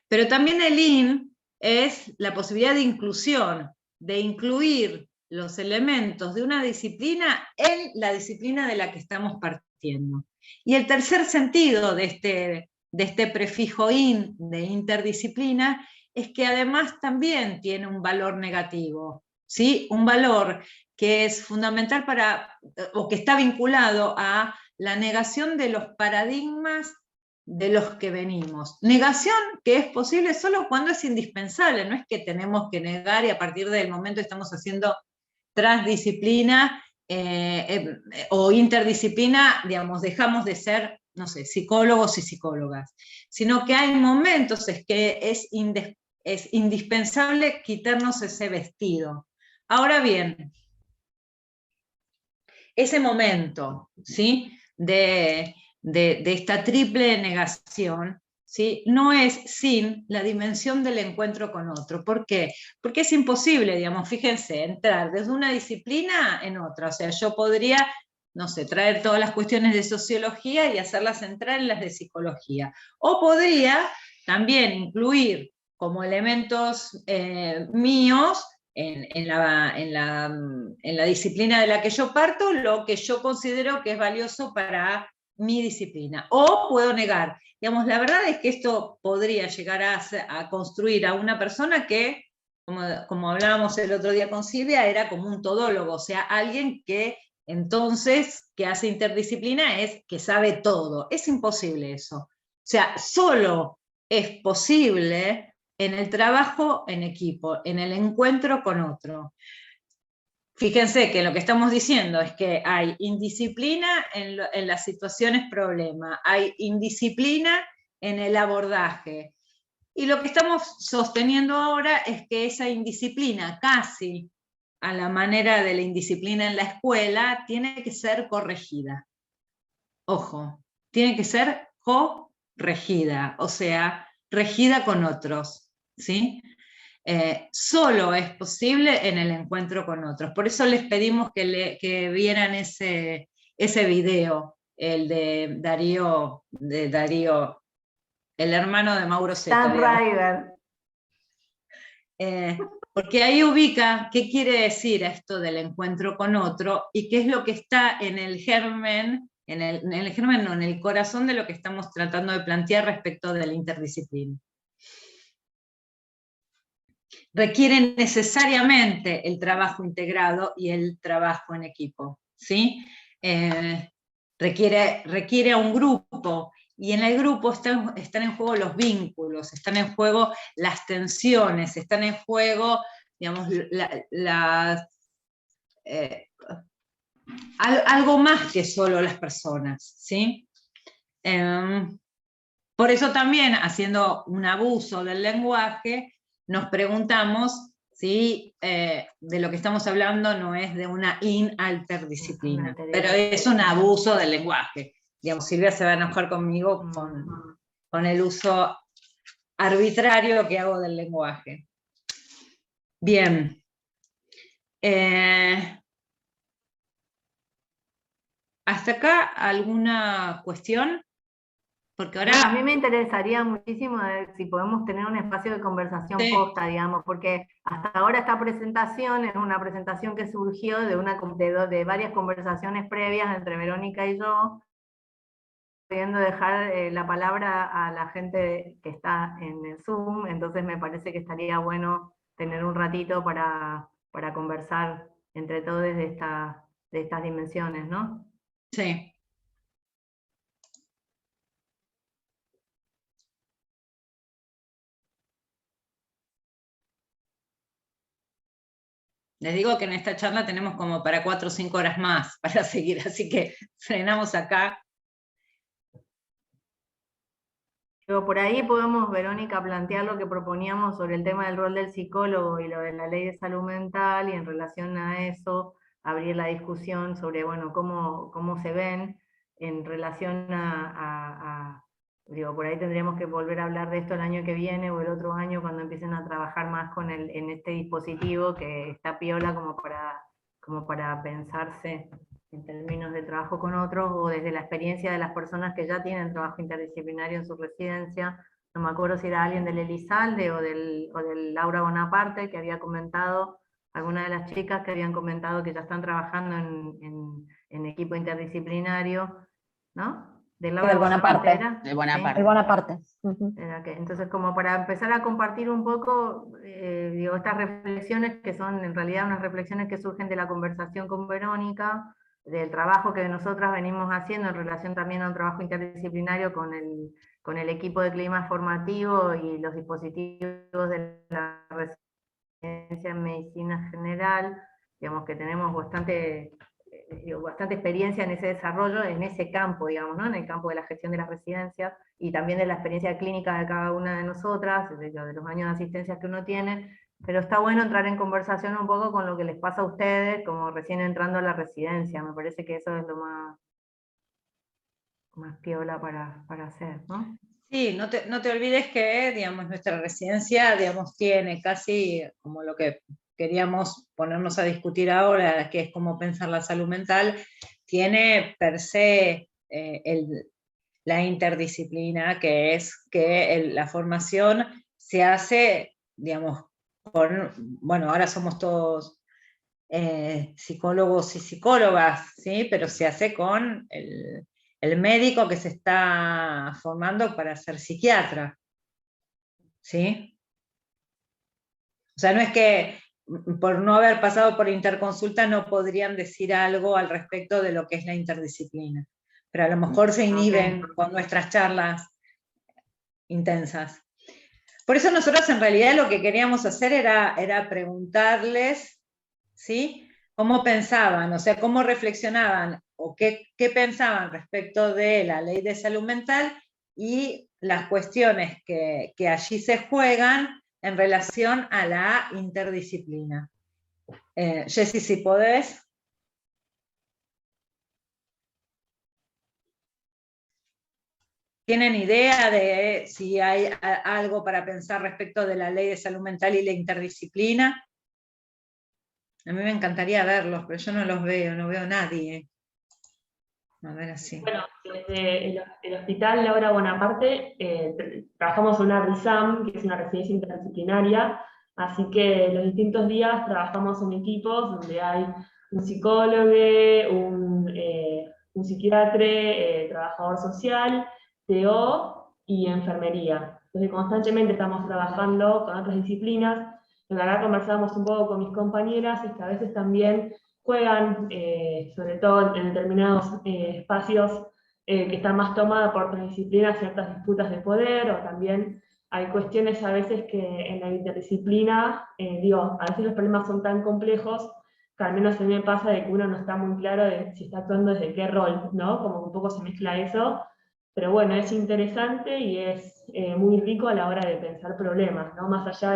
Pero también el in es la posibilidad de inclusión, de incluir los elementos de una disciplina en la disciplina de la que estamos partiendo. Y el tercer sentido de este prefijo in, de interdisciplina, es que además también tiene un valor negativo, ¿sí? Un valor que es fundamental o que está vinculado a la negación de los paradigmas de los que venimos. Negación que es posible solo cuando es indispensable, no es que tenemos que negar y a partir del momento estamos haciendo transdisciplina o interdisciplina, digamos, dejamos de ser, no sé, psicólogos y psicólogas, sino que hay momentos es que es indispensable quitarnos ese vestido. Ahora bien, ese momento, ¿sí?, de esta triple negación, ¿sí?, no es sin la dimensión del encuentro con otro. ¿Por qué? Porque es imposible, digamos, fíjense, entrar desde una disciplina en otra. O sea, yo podría, no sé, traer todas las cuestiones de sociología y hacerlas entrar en las de psicología. O podría también incluir como elementos míos en la disciplina de la que yo parto, lo que yo considero que es valioso para mi disciplina. O puedo negar. Digamos, la verdad es que esto podría llegar a construir a una persona que, como hablábamos el otro día con Silvia, era como un todólogo, o sea, alguien que entonces, que hace interdisciplina, es que sabe todo. Es imposible eso. O sea, solo es posible en el trabajo en equipo, en el encuentro con otro. Fíjense que lo que estamos diciendo es que hay indisciplina en las situaciones problema, hay indisciplina en el abordaje. Y lo que estamos sosteniendo ahora es que esa indisciplina, casi a la manera de la indisciplina en la escuela, tiene que ser corregida. Ojo, tiene que ser corregida, o sea, regida con otros, ¿sí? Solo es posible en el encuentro con otros. Por eso les pedimos que vieran ese video, el de Darío, el hermano de Mauro Zeta. Stan River. Porque ahí ubica qué quiere decir esto del encuentro con otro y qué es lo que está en el germen, en el corazón de lo que estamos tratando de plantear respecto de la interdisciplina. Requieren necesariamente el trabajo integrado y el trabajo en equipo, ¿sí? Requiere a un grupo, y en el grupo están en juego los vínculos, están en juego las tensiones, están en juego, digamos, algo más que solo las personas, ¿sí? Por eso también, haciendo un abuso del lenguaje, nos preguntamos si de lo que estamos hablando no es de una inalterdisciplina, pero es un abuso del lenguaje. Digamos, Silvia se va a enojar conmigo con el uso arbitrario que hago del lenguaje. Bien. ¿Hasta acá alguna cuestión? Porque ahora... Bueno, a mí me interesaría muchísimo si podemos tener un espacio de conversación posta, digamos, porque hasta ahora esta presentación es una presentación que surgió de varias conversaciones previas entre Verónica y yo, pudiendo dejar la palabra a la gente que está en el Zoom, entonces me parece que estaría bueno tener un ratito para conversar entre todos de estas dimensiones, ¿no? Sí. Les digo que en esta charla tenemos como para 4 o 5 horas más para seguir, así que frenamos acá. Pero por ahí podemos, Verónica, plantear lo que proponíamos sobre el tema del rol del psicólogo y lo de la ley de salud mental, y en relación a eso abrir la discusión sobre, bueno, cómo se ven en relación digo, por ahí tendríamos que volver a hablar de esto el año que viene o el otro año cuando empiecen a trabajar más en este dispositivo que está piola como para pensarse en términos de trabajo con otros, o desde la experiencia de las personas que ya tienen trabajo interdisciplinario en su residencia. No me acuerdo si era alguien del Elizalde o del Laura Bonaparte, que había comentado, alguna de las chicas que habían comentado que ya están trabajando en equipo interdisciplinario, ¿no? Del Bonaparte. ¿Era? De Bonaparte. El Bonaparte. Entonces, como para empezar a compartir un poco, digo, estas reflexiones que son en realidad unas reflexiones que surgen de la conversación con Verónica, del trabajo que nosotras venimos haciendo en relación también a un trabajo interdisciplinario con con el equipo de clima formativo y los dispositivos de la residencia en medicina general, digamos que tenemos bastante experiencia en ese desarrollo, en ese campo, digamos, ¿no? En el campo de la gestión de las residencias, y también de la experiencia clínica de cada una de nosotras, de los años de asistencia que uno tiene, pero está bueno entrar en conversación un poco con lo que les pasa a ustedes, como recién entrando a la residencia. Me parece que eso es lo más piola para hacer, ¿no? Sí, no te olvides que, digamos, nuestra residencia, digamos, tiene casi como lo que queríamos ponernos a discutir ahora, que es cómo pensar la salud mental, tiene per se la interdisciplina, que es que la formación se hace, digamos, bueno, ahora somos todos psicólogos y psicólogas, ¿sí? Pero se hace con el médico que se está formando para ser psiquiatra, ¿sí? O sea, no es que por no haber pasado por interconsulta no podrían decir algo al respecto de lo que es la interdisciplina, pero a lo mejor se inhiben con nuestras charlas intensas. Por eso nosotros en realidad lo que queríamos hacer era preguntarles, ¿sí? Cómo pensaban, o sea, cómo reflexionaban o qué pensaban respecto de la ley de salud mental y las cuestiones que allí se juegan en relación a la interdisciplina. Jessy, si podés. ¿Tienen idea de si hay algo para pensar respecto de la ley de salud mental y la interdisciplina? A mí me encantaría verlos, pero yo no los veo, no veo a nadie. A ver así. Bueno, desde el Hospital Laura Bonaparte trabajamos en una RISAM, que es una residencia interdisciplinaria, así que los distintos días trabajamos en equipos donde hay un psicólogo, un psiquiatra, trabajador social, TO y enfermería. Entonces constantemente estamos trabajando con otras disciplinas. Lo que acá conversamos un poco con mis compañeras es que a veces también juegan, sobre todo en determinados espacios que están más tomados por otras disciplinas, ciertas disputas de poder, o también hay cuestiones a veces que en la interdisciplina, a veces los problemas son tan complejos que al menos a mí me pasa de que uno no está muy claro de si está actuando desde qué rol, ¿no? Como que un poco se mezcla eso, pero bueno, es interesante y es muy rico a la hora de pensar problemas, ¿no? Más allá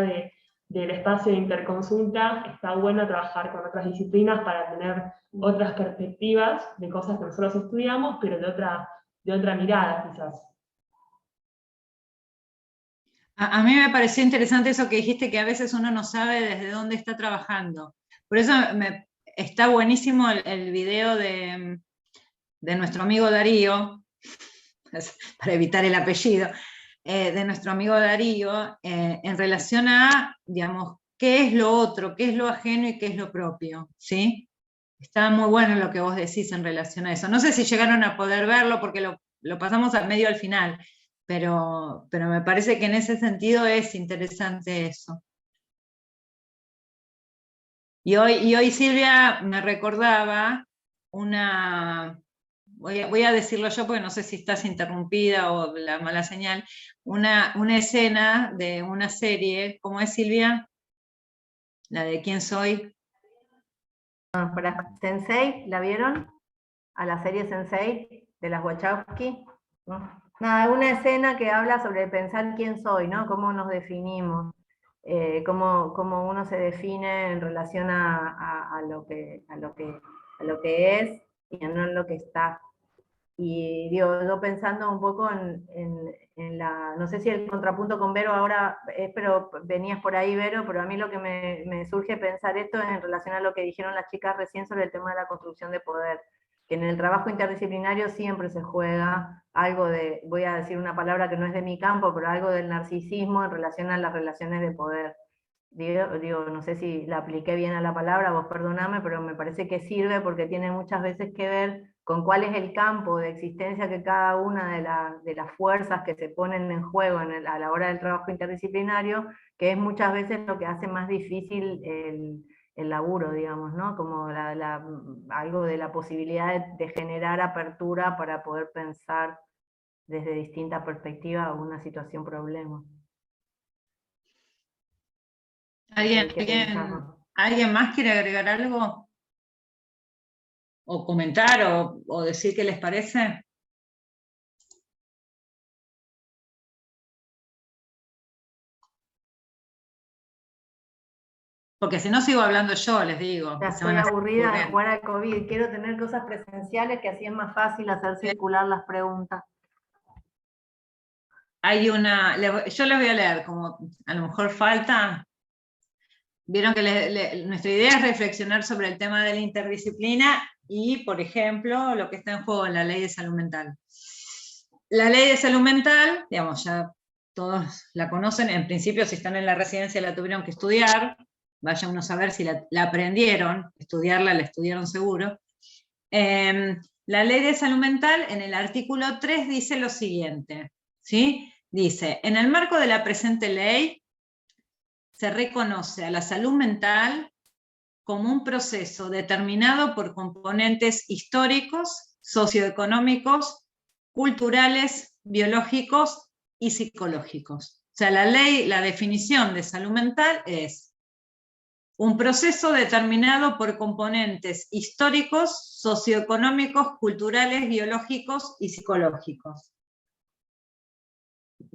del espacio de interconsulta, está bueno trabajar con otras disciplinas para tener otras perspectivas de cosas que nosotros estudiamos, pero de otra mirada quizás. A mí me pareció interesante eso que dijiste, que a veces uno no sabe desde dónde está trabajando. Por eso está buenísimo el video de nuestro amigo Darío, para evitar el apellido, de nuestro amigo Darío, en relación a, digamos, qué es lo otro, qué es lo ajeno y qué es lo propio, ¿sí? Está muy bueno lo que vos decís en relación a eso. No sé si llegaron a poder verlo porque lo pasamos al medio al final, pero me parece que en ese sentido es interesante eso. Y hoy Silvia me recordaba voy a decirlo yo porque no sé si estás interrumpida o la mala señal, una escena de una serie. ¿Cómo es, Silvia? La de ¿Quién soy? Para Sensei, ¿la vieron? A la serie Sensei de las Wachowski, ¿no? Nada, una escena que habla sobre pensar quién soy, ¿no? Cómo nos definimos, cómo uno se define en relación a lo que es y no en lo que está. Y digo, yo pensando un poco en la, no sé si el contrapunto con Vero ahora es, pero venías por ahí, Vero, pero a mí lo que me surge pensar esto es en relación a lo que dijeron las chicas recién sobre el tema de la construcción de poder, que en el trabajo interdisciplinario siempre se juega algo de, voy a decir una palabra que no es de mi campo, pero algo del narcisismo en relación a las relaciones de poder. Digo, no sé si la apliqué bien a la palabra, vos perdoname, pero me parece que sirve porque tiene muchas veces que ver con cuál es el campo de existencia que cada una de las fuerzas que se ponen en juego a la hora del trabajo interdisciplinario, que es muchas veces lo que hace más difícil el laburo, digamos, ¿no? Como algo de la posibilidad de generar apertura para poder pensar desde distinta perspectiva a una situación problema. ¿Alguien más quiere agregar algo? ¿O comentar o decir qué les parece? Porque si no sigo hablando yo, les digo. Ya estoy aburrida de jugar al COVID. Quiero tener cosas presenciales que así es más fácil hacer circular las preguntas. Hay una, yo les voy a leer, como a lo mejor falta. Vieron que nuestra idea es reflexionar sobre el tema de la interdisciplina y, por ejemplo, lo que está en juego en la Ley de Salud Mental. La Ley de Salud Mental, digamos, ya todos la conocen, en principio si están en la residencia la tuvieron que estudiar, vayan uno a saber si la aprendieron, estudiarla la estudiaron seguro. La Ley de Salud Mental en el artículo 3 dice lo siguiente, ¿sí? Dice, en el marco de la presente ley se reconoce a la salud mental como un proceso determinado por componentes históricos, socioeconómicos, culturales, biológicos y psicológicos. O sea, la ley, la definición de salud mental es un proceso determinado por componentes históricos, socioeconómicos, culturales, biológicos y psicológicos.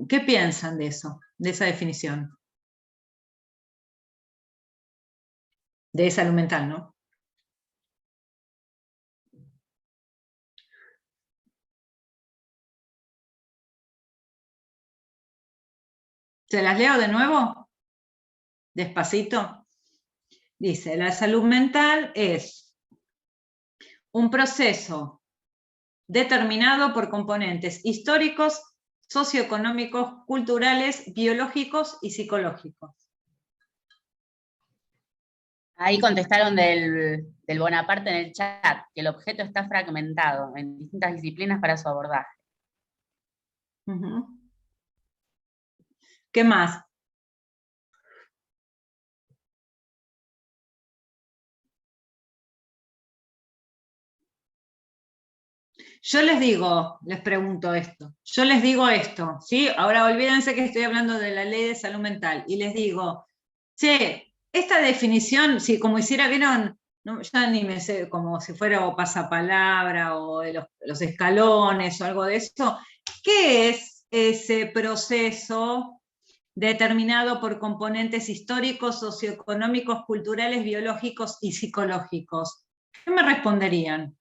¿Qué piensan de eso, de esa definición? De salud mental, ¿no? ¿Se las leo de nuevo? Despacito. Dice, la salud mental es un proceso determinado por componentes históricos, socioeconómicos, culturales, biológicos y psicológicos. Ahí contestaron del Bonaparte en el chat, que el objeto está fragmentado en distintas disciplinas para su abordaje. ¿Qué más? Yo les digo, les pregunto esto, yo les digo esto, ¿sí? Ahora olvídense que estoy hablando de la Ley de Salud Mental, y les digo, che, esta definición, si como hiciera, ¿vieron? No, ya ni me sé, como si fuera o pasapalabra, o de los escalones, o algo de eso. ¿Qué es ese proceso determinado por componentes históricos, socioeconómicos, culturales, biológicos y psicológicos? ¿Qué me responderían?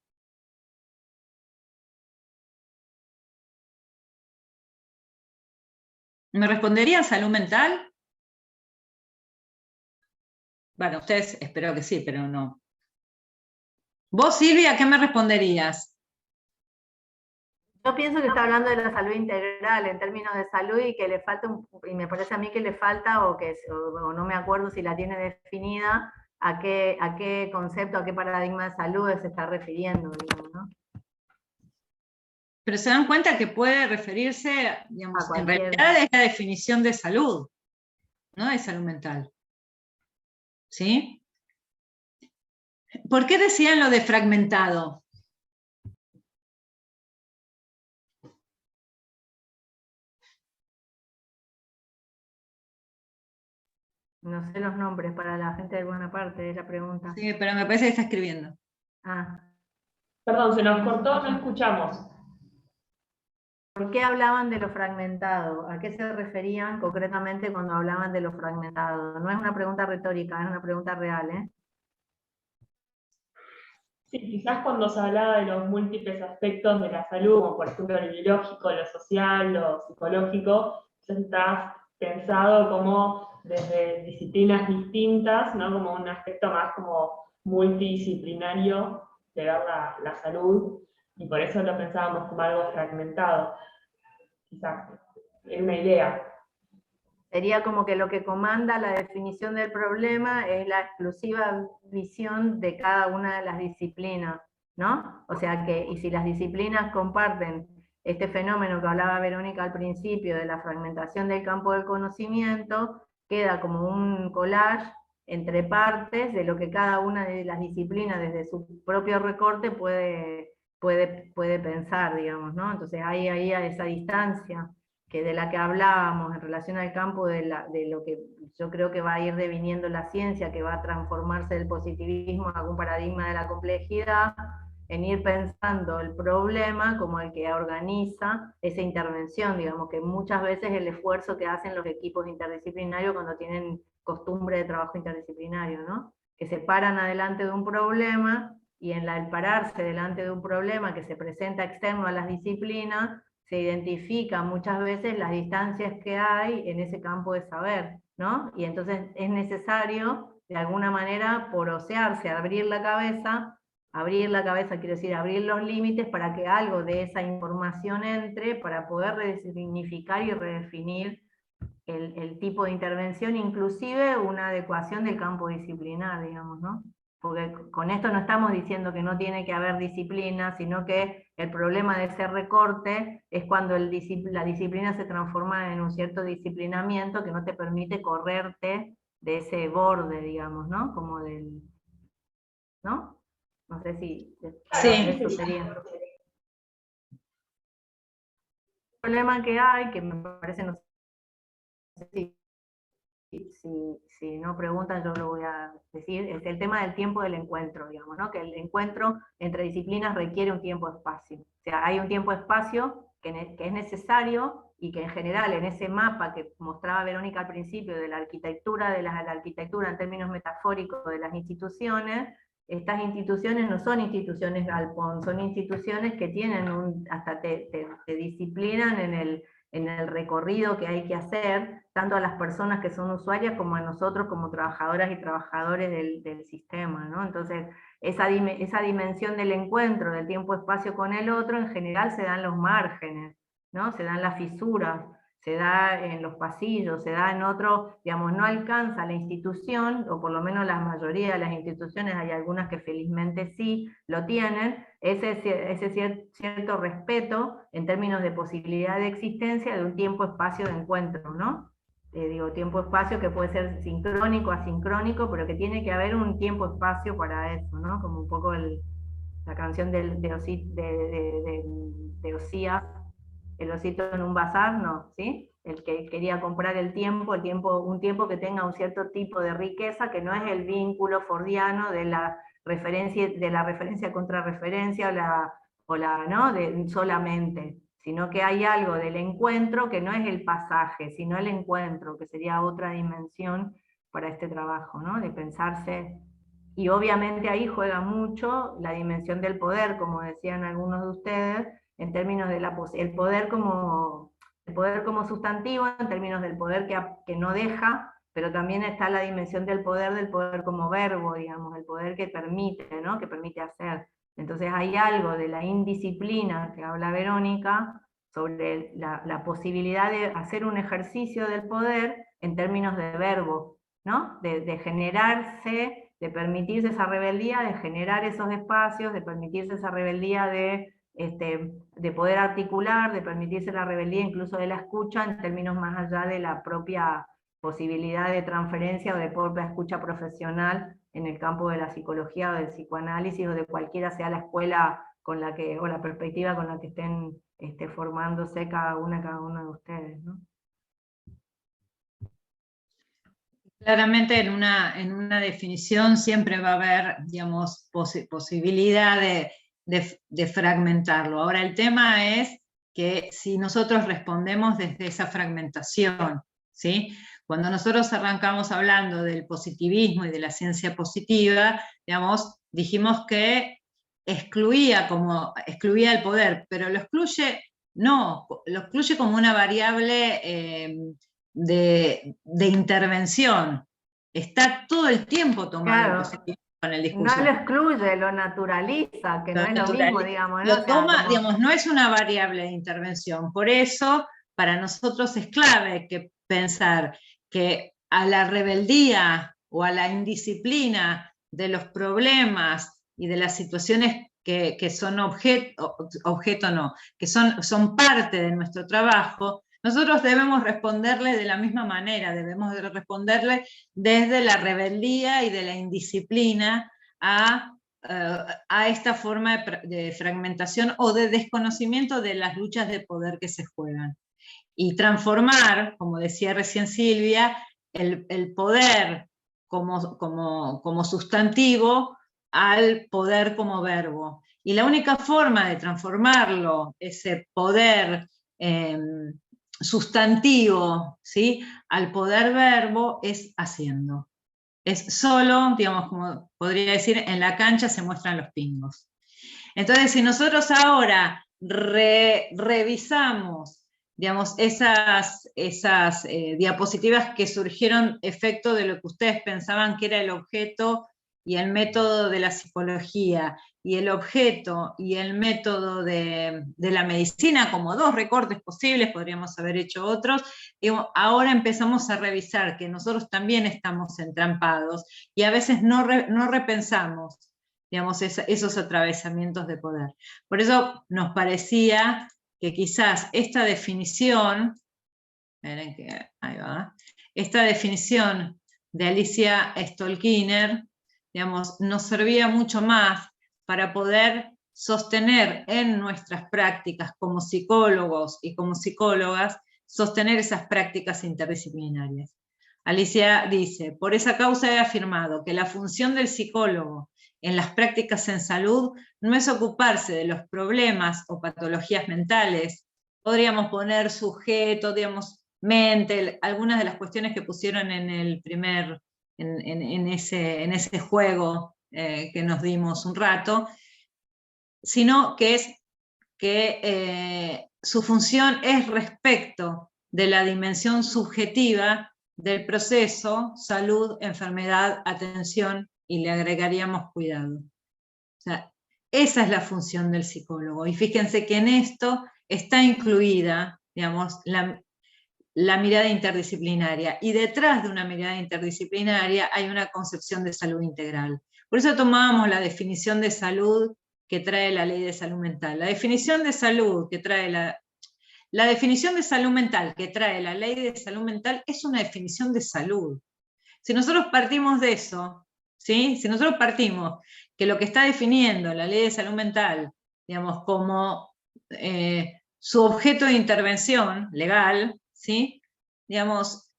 ¿Me responderían salud mental? Bueno, ustedes espero que sí, pero no. ¿Vos, Silvia, qué me responderías? Yo pienso que está hablando de la salud integral en términos de salud y que le falta, y me parece a mí que le falta, o no me acuerdo si la tiene definida, a qué concepto, a qué paradigma de salud se está refiriendo, digamos, ¿no? Pero se dan cuenta que puede referirse, digamos, en cualquier... realidad es la definición de salud, no de salud mental. ¿Sí? ¿Por qué decían lo de fragmentado? No sé los nombres para la gente de Bonaparte, es la pregunta. Sí, pero me parece que está escribiendo. Perdón, se nos cortó, no escuchamos. ¿Por qué hablaban de lo fragmentado? ¿A qué se referían concretamente cuando hablaban de lo fragmentado? No es una pregunta retórica, es una pregunta real, ¿eh? Sí, quizás cuando se hablaba de los múltiples aspectos de la salud, como por ejemplo lo biológico, lo social, lo psicológico, quizás está pensado como desde disciplinas distintas, ¿no? Como un aspecto más como multidisciplinario de ver la salud, y por eso lo pensábamos como algo fragmentado. Quizás es una idea. Sería como que lo que comanda la definición del problema es la exclusiva visión de cada una de las disciplinas, ¿no? O sea que, y si las disciplinas comparten este fenómeno que hablaba Verónica al principio, de la fragmentación del campo del conocimiento, queda como un collage entre partes de lo que cada una de las disciplinas desde su propio recorte puede puede pensar, digamos, ¿no? Entonces hay ahí a esa distancia de la que hablábamos en relación al campo de lo que yo creo que va a ir deviniendo la ciencia, que va a transformarse del positivismo en algún paradigma de la complejidad, en ir pensando el problema como el que organiza esa intervención, digamos, que muchas veces el esfuerzo que hacen los equipos interdisciplinarios cuando tienen costumbre de trabajo interdisciplinario, ¿no? Que se paran adelante de un problema, y en el pararse delante de un problema que se presenta externo a las disciplinas, se identifican muchas veces las distancias que hay en ese campo de saber, ¿no? Y entonces es necesario, de alguna manera, porosearse, abrir la cabeza, quiero decir, abrir los límites para que algo de esa información entre, para poder resignificar y redefinir el tipo de intervención, inclusive una adecuación del campo disciplinar, digamos, ¿no? Porque con esto no estamos diciendo que no tiene que haber disciplina, sino que el problema de ese recorte es cuando la disciplina se transforma en un cierto disciplinamiento que no te permite correrte de ese borde, digamos, ¿no? Como del... ¿no? No sé si... Sí. Eso sería. El problema que hay, que me parece, no sé si no preguntan, yo lo voy a decir, es el tema del tiempo del encuentro, digamos, ¿no? Que el encuentro entre disciplinas requiere un tiempo-espacio. O sea, hay un tiempo-espacio que es necesario y que en general en ese mapa que mostraba Verónica al principio de la arquitectura, de la arquitectura en términos metafóricos de las instituciones, estas instituciones no son instituciones galpón, son instituciones que tienen hasta te disciplinan en el recorrido que hay que hacer, tanto a las personas que son usuarias como a nosotros como trabajadoras y trabajadores del sistema, ¿no? Entonces, esa dimensión del encuentro, del tiempo-espacio con el otro, en general se da en los márgenes, ¿no? Se dan las fisuras, se da en los pasillos, se da en otro, digamos, no alcanza la institución, o por lo menos la mayoría de las instituciones, hay algunas que felizmente sí lo tienen, ese cierto respeto en términos de posibilidad de existencia de un tiempo-espacio de encuentro, ¿no? Digo, tiempo-espacio que puede ser sincrónico, asincrónico, pero que tiene que haber un tiempo-espacio para eso, ¿no? Como un poco la canción de Osías, el osito en un bazar, no, ¿sí? El que quería comprar un tiempo que tenga un cierto tipo de riqueza, que no es el vínculo fordiano de la referencia contra referencia ¿no? Solamente, sino que hay algo del encuentro que no es el pasaje, sino el encuentro, que sería otra dimensión para este trabajo, ¿no? De pensarse. Y obviamente ahí juega mucho la dimensión del poder, como decían algunos de ustedes, en términos de el poder como sustantivo, en términos del poder que no deja, pero también está la dimensión del poder como verbo, digamos, el poder que permite, ¿no? Que permite hacer. Entonces hay algo de la indisciplina que habla Verónica sobre la posibilidad de hacer un ejercicio del poder en términos de verbo, ¿no? De generarse, de permitirse esa rebeldía, de generar esos espacios, de permitirse esa rebeldía de poder articular, de permitirse la rebeldía incluso de la escucha en términos más allá de la propia posibilidad de transferencia o de propia escucha profesional en el campo de la psicología o del psicoanálisis o de cualquiera sea la escuela o la perspectiva con la que estén formándose cada uno de ustedes, ¿no? Claramente en una definición siempre va a haber, digamos, posibilidad de fragmentarlo. Ahora el tema es que si nosotros respondemos desde esa fragmentación, ¿sí? Cuando nosotros arrancamos hablando del positivismo y de la ciencia positiva, digamos, dijimos que excluía el poder, pero lo excluye como una variable de intervención. Está todo el tiempo tomando el positivismo con el discurso. No lo excluye, lo naturaliza, que no es lo mismo, digamos. Lo toma, digamos, no es una variable de intervención. Por eso, para nosotros es clave pensar que a la rebeldía o a la indisciplina de los problemas y de las situaciones que son que son parte de nuestro trabajo, nosotros debemos responderle de la misma manera, debemos responderle desde la rebeldía y de la indisciplina a a esta forma de fragmentación o de desconocimiento de las luchas de poder que se juegan. Y transformar, como decía recién Silvia, el poder como sustantivo al poder como verbo. Y la única forma de transformarlo, ese poder sustantivo, ¿sí?, al poder verbo, es haciendo. Es solo, digamos, como podría decir, en la cancha se muestran los pingos. Entonces, si nosotros ahora revisamos, digamos, esas diapositivas que surgieron efecto de lo que ustedes pensaban que era el objeto y el método de la psicología, y el objeto y el método de la medicina, como dos recortes posibles, podríamos haber hecho otros, digo, ahora empezamos a revisar que nosotros también estamos entrampados, y a veces no repensamos, digamos, esos atravesamientos de poder. Por eso nos parecía que quizás esta definición, miren que ahí va, esta definición de Alicia Stolkiner, digamos, nos servía mucho más para poder sostener en nuestras prácticas como psicólogos y como psicólogas, sostener esas prácticas interdisciplinarias. Alicia dice, por esa causa he afirmado que la función del psicólogo en las prácticas en salud no es ocuparse de los problemas o patologías mentales, podríamos poner sujeto, digamos, mente, algunas de las cuestiones que pusieron en el primer, en ese juego que nos dimos un rato, sino que es que su función es respecto de la dimensión subjetiva del proceso, salud, enfermedad, atención, y le agregaríamos cuidado. O sea, esa es la función del psicólogo. Y fíjense que en esto está incluida, digamos, la mirada interdisciplinaria. Y detrás de una mirada interdisciplinaria hay una concepción de salud integral. Por eso tomábamos la definición de salud que trae la Ley de Salud Mental. La definición de salud que trae la definición de salud mental que trae la Ley de Salud Mental es una definición de salud. Si nosotros partimos de eso, ¿sí?, si nosotros partimos que lo que está definiendo la Ley de Salud Mental, digamos, como su objeto de intervención legal, ¿sí?, digamos,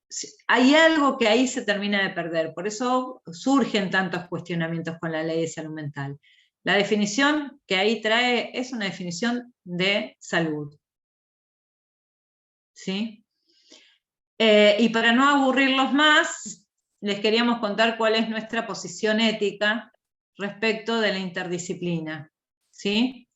hay algo que ahí se termina de perder. Por eso surgen tantos cuestionamientos con la Ley de Salud Mental. La definición que ahí trae es una definición de salud, ¿sí? Y para no aburrirlos más, les queríamos contar cuál es nuestra posición ética respecto de la interdisciplina, ¿sí?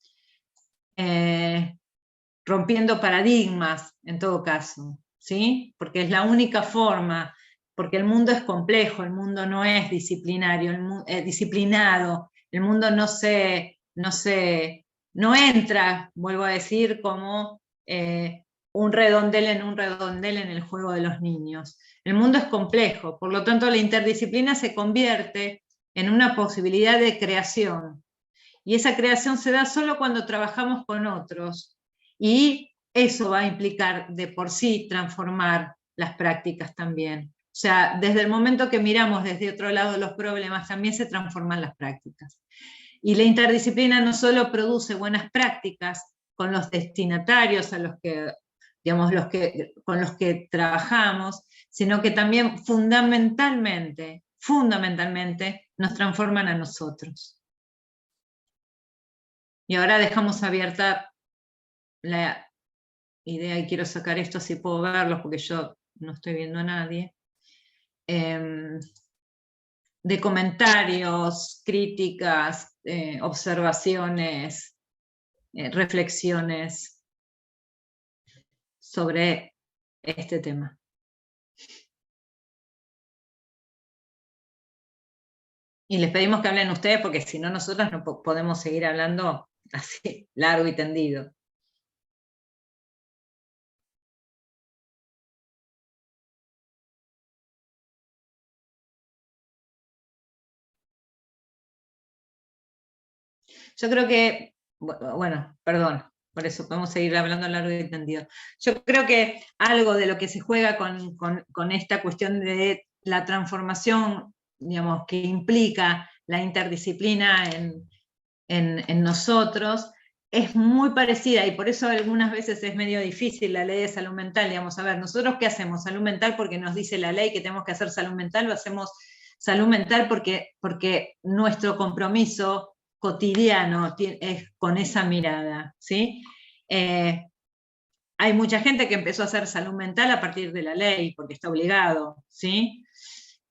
Rompiendo paradigmas, en todo caso, ¿sí? Porque es la única forma, porque el mundo es complejo, el mundo no es disciplinario, disciplinado, el mundo no entra, vuelvo a decir, como un redondel en el juego de los niños. El mundo es complejo, por lo tanto la interdisciplina se convierte en una posibilidad de creación. Y esa creación se da solo cuando trabajamos con otros. Y eso va a implicar de por sí transformar las prácticas también. O sea, desde el momento que miramos desde otro lado los problemas, también se transforman las prácticas. Y la interdisciplina no solo produce buenas prácticas con los destinatarios a los que, digamos, con los que trabajamos, sino que también fundamentalmente nos transforman a nosotros. Y ahora dejamos abierta la idea, y quiero sacar esto si puedo verlos, porque yo no estoy viendo a nadie, de comentarios, críticas, observaciones, reflexiones sobre este tema. Y les pedimos que hablen ustedes, porque si no nosotros no podemos seguir hablando así, largo y tendido. Yo creo que, bueno, perdón, por eso podemos seguir hablando largo y tendido. Yo creo que algo de lo que se juega con esta cuestión de la transformación, digamos, que implica la interdisciplina en nosotros, es muy parecida, y por eso algunas veces es medio difícil la ley de salud mental. Digamos, a ver, ¿nosotros qué hacemos? Salud mental porque nos dice la ley que tenemos que hacer salud mental, o hacemos salud mental porque nuestro compromiso cotidiano es con esa mirada, ¿sí? Hay mucha gente que empezó a hacer salud mental a partir de la ley, porque está obligado, ¿sí?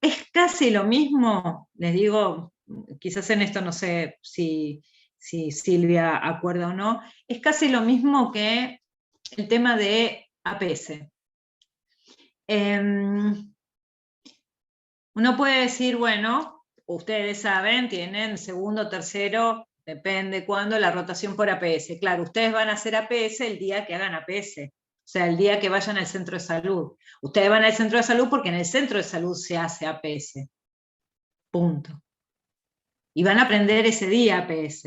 Es casi lo mismo, les digo, quizás en esto no sé si Silvia acuerda o no, es casi lo mismo que el tema de APS. Uno puede decir, bueno, ustedes saben, tienen segundo, tercero, depende cuándo, la rotación por APS. Claro, ustedes van a hacer APS el día que hagan APS, o sea, el día que vayan al centro de salud. Ustedes van al centro de salud porque en el centro de salud se hace APS. Punto. Y van a aprender ese día APS.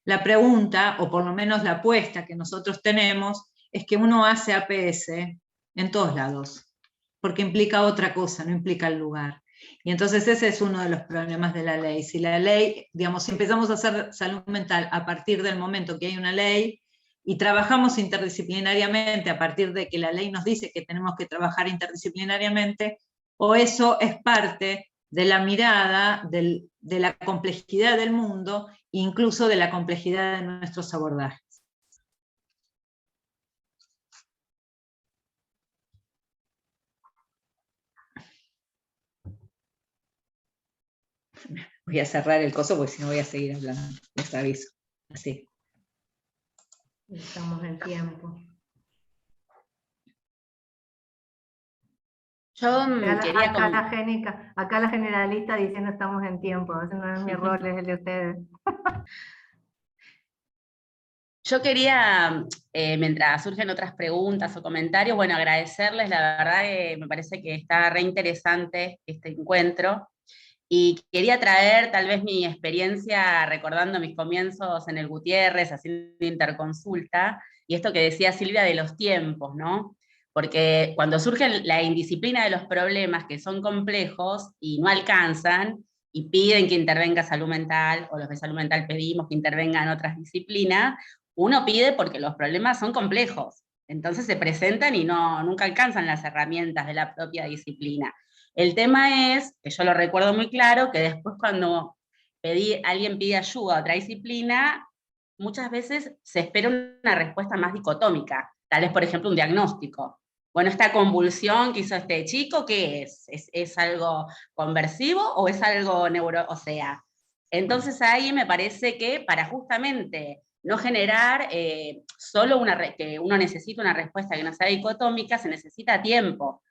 La pregunta, o por lo menos la apuesta que nosotros tenemos, es que uno hace APS en todos lados, porque implica otra cosa, no implica el lugar. Y entonces ese es uno de los problemas de la ley. Si la ley, digamos, si empezamos a hacer salud mental a partir del momento que hay una ley, y trabajamos interdisciplinariamente a partir de que la ley nos dice que tenemos que trabajar interdisciplinariamente, o eso es parte de la mirada, de la complejidad del mundo, incluso de la complejidad de nuestros abordajes. Voy a cerrar el coso porque si no voy a seguir hablando, les aviso. Así. Estamos en tiempo. Yo quería... Acá la generalista diciendo estamos en tiempo, ese no es mi rol, es el de ustedes. Yo quería, mientras surgen otras preguntas o comentarios, bueno, agradecerles, la verdad que me parece que está re interesante este encuentro, y quería traer tal vez mi experiencia recordando mis comienzos en el Gutiérrez, haciendo interconsulta, y esto que decía Silvia de los tiempos, ¿no? Porque cuando surge la indisciplina de los problemas que son complejos y no alcanzan, y piden que intervenga salud mental, o los de salud mental pedimos que intervengan otras disciplinas, uno pide porque los problemas son complejos, entonces se presentan y nunca alcanzan las herramientas de la propia disciplina. El tema es, que yo lo recuerdo muy claro, que después cuando alguien pide ayuda a otra disciplina, muchas veces se espera una respuesta más dicotómica, tal vez por ejemplo un diagnóstico. Bueno, esta convulsión que hizo este chico, ¿qué es? ¿Es algo conversivo o es algo o sea? Entonces ahí me parece que para justamente no generar solo que uno necesita una respuesta que no sea dicotómica, se necesita tiempo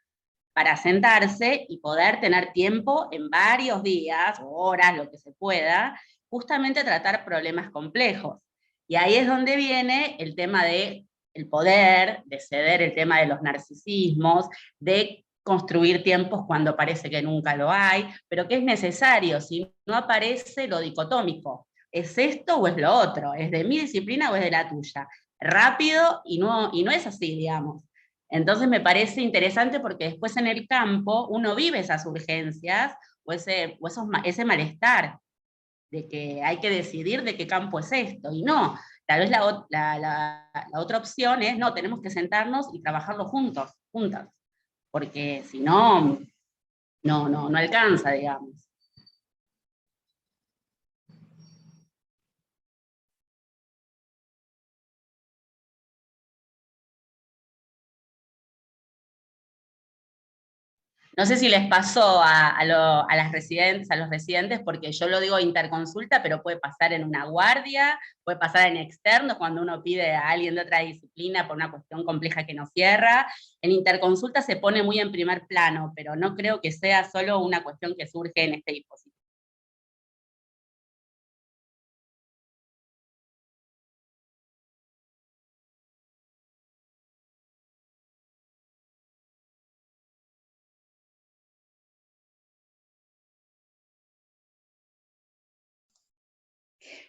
para sentarse y poder tener tiempo en varios días o horas, lo que se pueda, justamente tratar problemas complejos. Y ahí es donde viene el tema de el poder, de ceder el tema de los narcisismos, de construir tiempos cuando parece que nunca lo hay, pero que es necesario, si no aparece lo dicotómico. ¿Es esto o es lo otro? ¿Es de mi disciplina o es de la tuya? Rápido y no es así, digamos. Entonces me parece interesante porque después en el campo uno vive esas urgencias o ese malestar de que hay que decidir de qué campo es esto, y no, tal vez la otra opción es, no, tenemos que sentarnos y trabajarlo juntas, porque si no, no alcanza, digamos. No sé si les pasó a los residentes, porque yo lo digo interconsulta, pero puede pasar en una guardia, puede pasar en externos, cuando uno pide a alguien de otra disciplina por una cuestión compleja que no cierra. En interconsulta se pone muy en primer plano, pero no creo que sea solo una cuestión que surge en este dispositivo.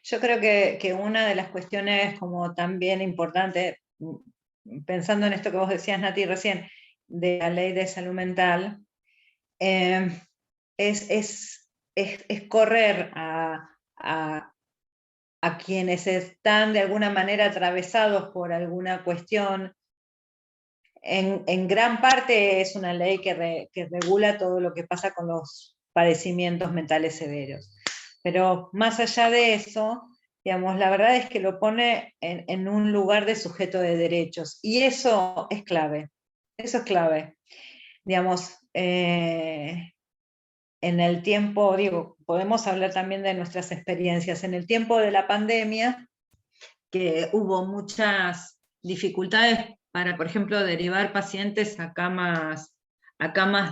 Yo creo que una de las cuestiones como también importante, pensando en esto que vos decías, Nati, recién, de la ley de salud mental, es es correr a quienes están de alguna manera atravesados por alguna cuestión. En gran parte es una ley que regula todo lo que pasa con los padecimientos mentales severos. Pero más allá de eso, digamos, la verdad es que lo pone en un lugar de sujeto de derechos, y eso es clave. Eso es clave. Digamos, en el tiempo, digo, podemos hablar también de nuestras experiencias. En el tiempo de la pandemia, que hubo muchas dificultades para, por ejemplo, derivar pacientes a camas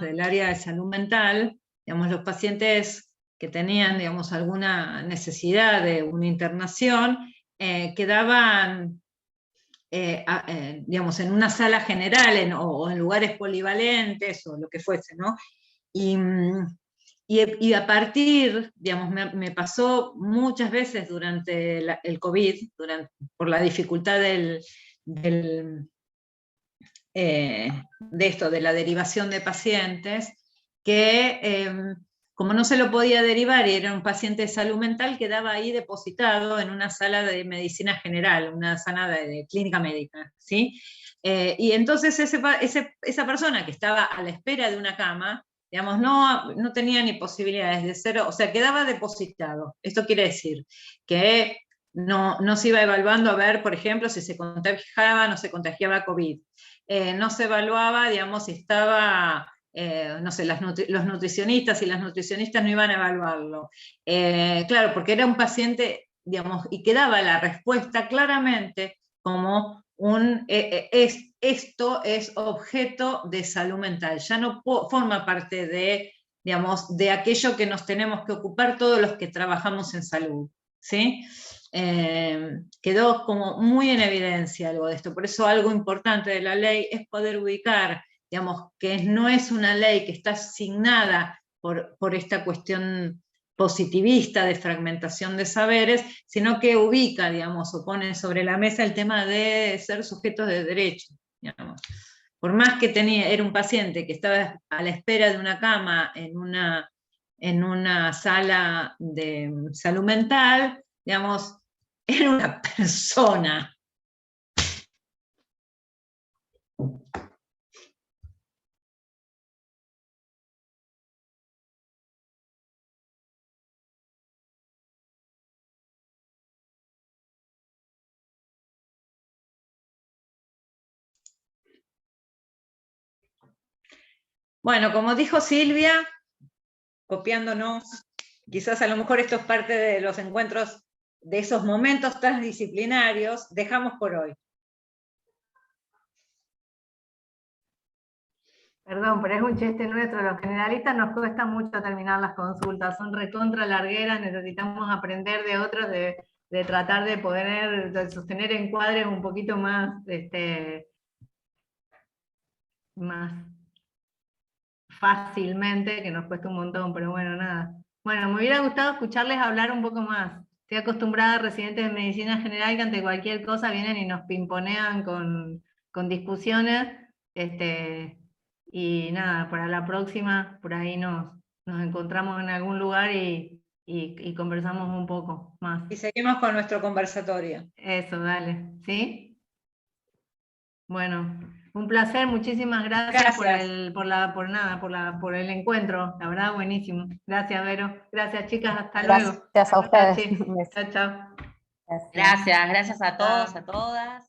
del área de salud mental, digamos, los pacientes que tenían, digamos, alguna necesidad de una internación, quedaban digamos, en una sala general o en lugares polivalentes o lo que fuese, ¿no? Y a partir, digamos, me pasó muchas veces durante el COVID, por la dificultad de la derivación de pacientes, que como no se lo podía derivar y era un paciente de salud mental, quedaba ahí depositado en una sala de medicina general, una sala de clínica médica, ¿sí? Y entonces esa persona que estaba a la espera de una cama, digamos, no tenía ni posibilidades de ser, o sea, quedaba depositado. Esto quiere decir que no se iba evaluando a ver, por ejemplo, si se contagiaba o no se contagiaba COVID. No se evaluaba, digamos, si estaba, no sé, los nutricionistas y las nutricionistas no iban a evaluarlo. Claro, porque era un paciente, digamos, y quedaba la respuesta claramente como esto es objeto de salud mental, ya no forma parte de, digamos, de aquello que nos tenemos que ocupar todos los que trabajamos en salud, ¿sí? Quedó como muy en evidencia algo de esto, por eso algo importante de la ley es poder ubicar, digamos, que no es una ley que está asignada por esta cuestión positivista de fragmentación de saberes, sino que ubica, digamos, o pone sobre la mesa el tema de ser sujetos de derecho, digamos. Por más que era un paciente que estaba a la espera de una cama en una sala de salud mental, digamos, era una persona. Bueno, como dijo Silvia, copiándonos, quizás a lo mejor esto es parte de los encuentros, de esos momentos transdisciplinarios, dejamos por hoy. Perdón, pero es un chiste nuestro, los generalistas nos cuesta mucho terminar las consultas, son recontra largueras, necesitamos aprender de otros, de tratar de sostener encuadres un poquito más, más fácilmente, que nos cuesta un montón, pero bueno, nada. Bueno, me hubiera gustado escucharles hablar un poco más. Estoy acostumbrada a residentes de medicina general que ante cualquier cosa vienen y nos pimponean con discusiones, y nada, para la próxima, por ahí nos encontramos en algún lugar y conversamos un poco más. Y seguimos con nuestro conversatorio. Eso, dale, ¿sí? Bueno, un placer, muchísimas gracias. Por el encuentro, la verdad buenísimo. Gracias, Vero. Gracias, chicas, hasta luego. Gracias a ustedes. Chao, chao. Gracias a todos, a todas.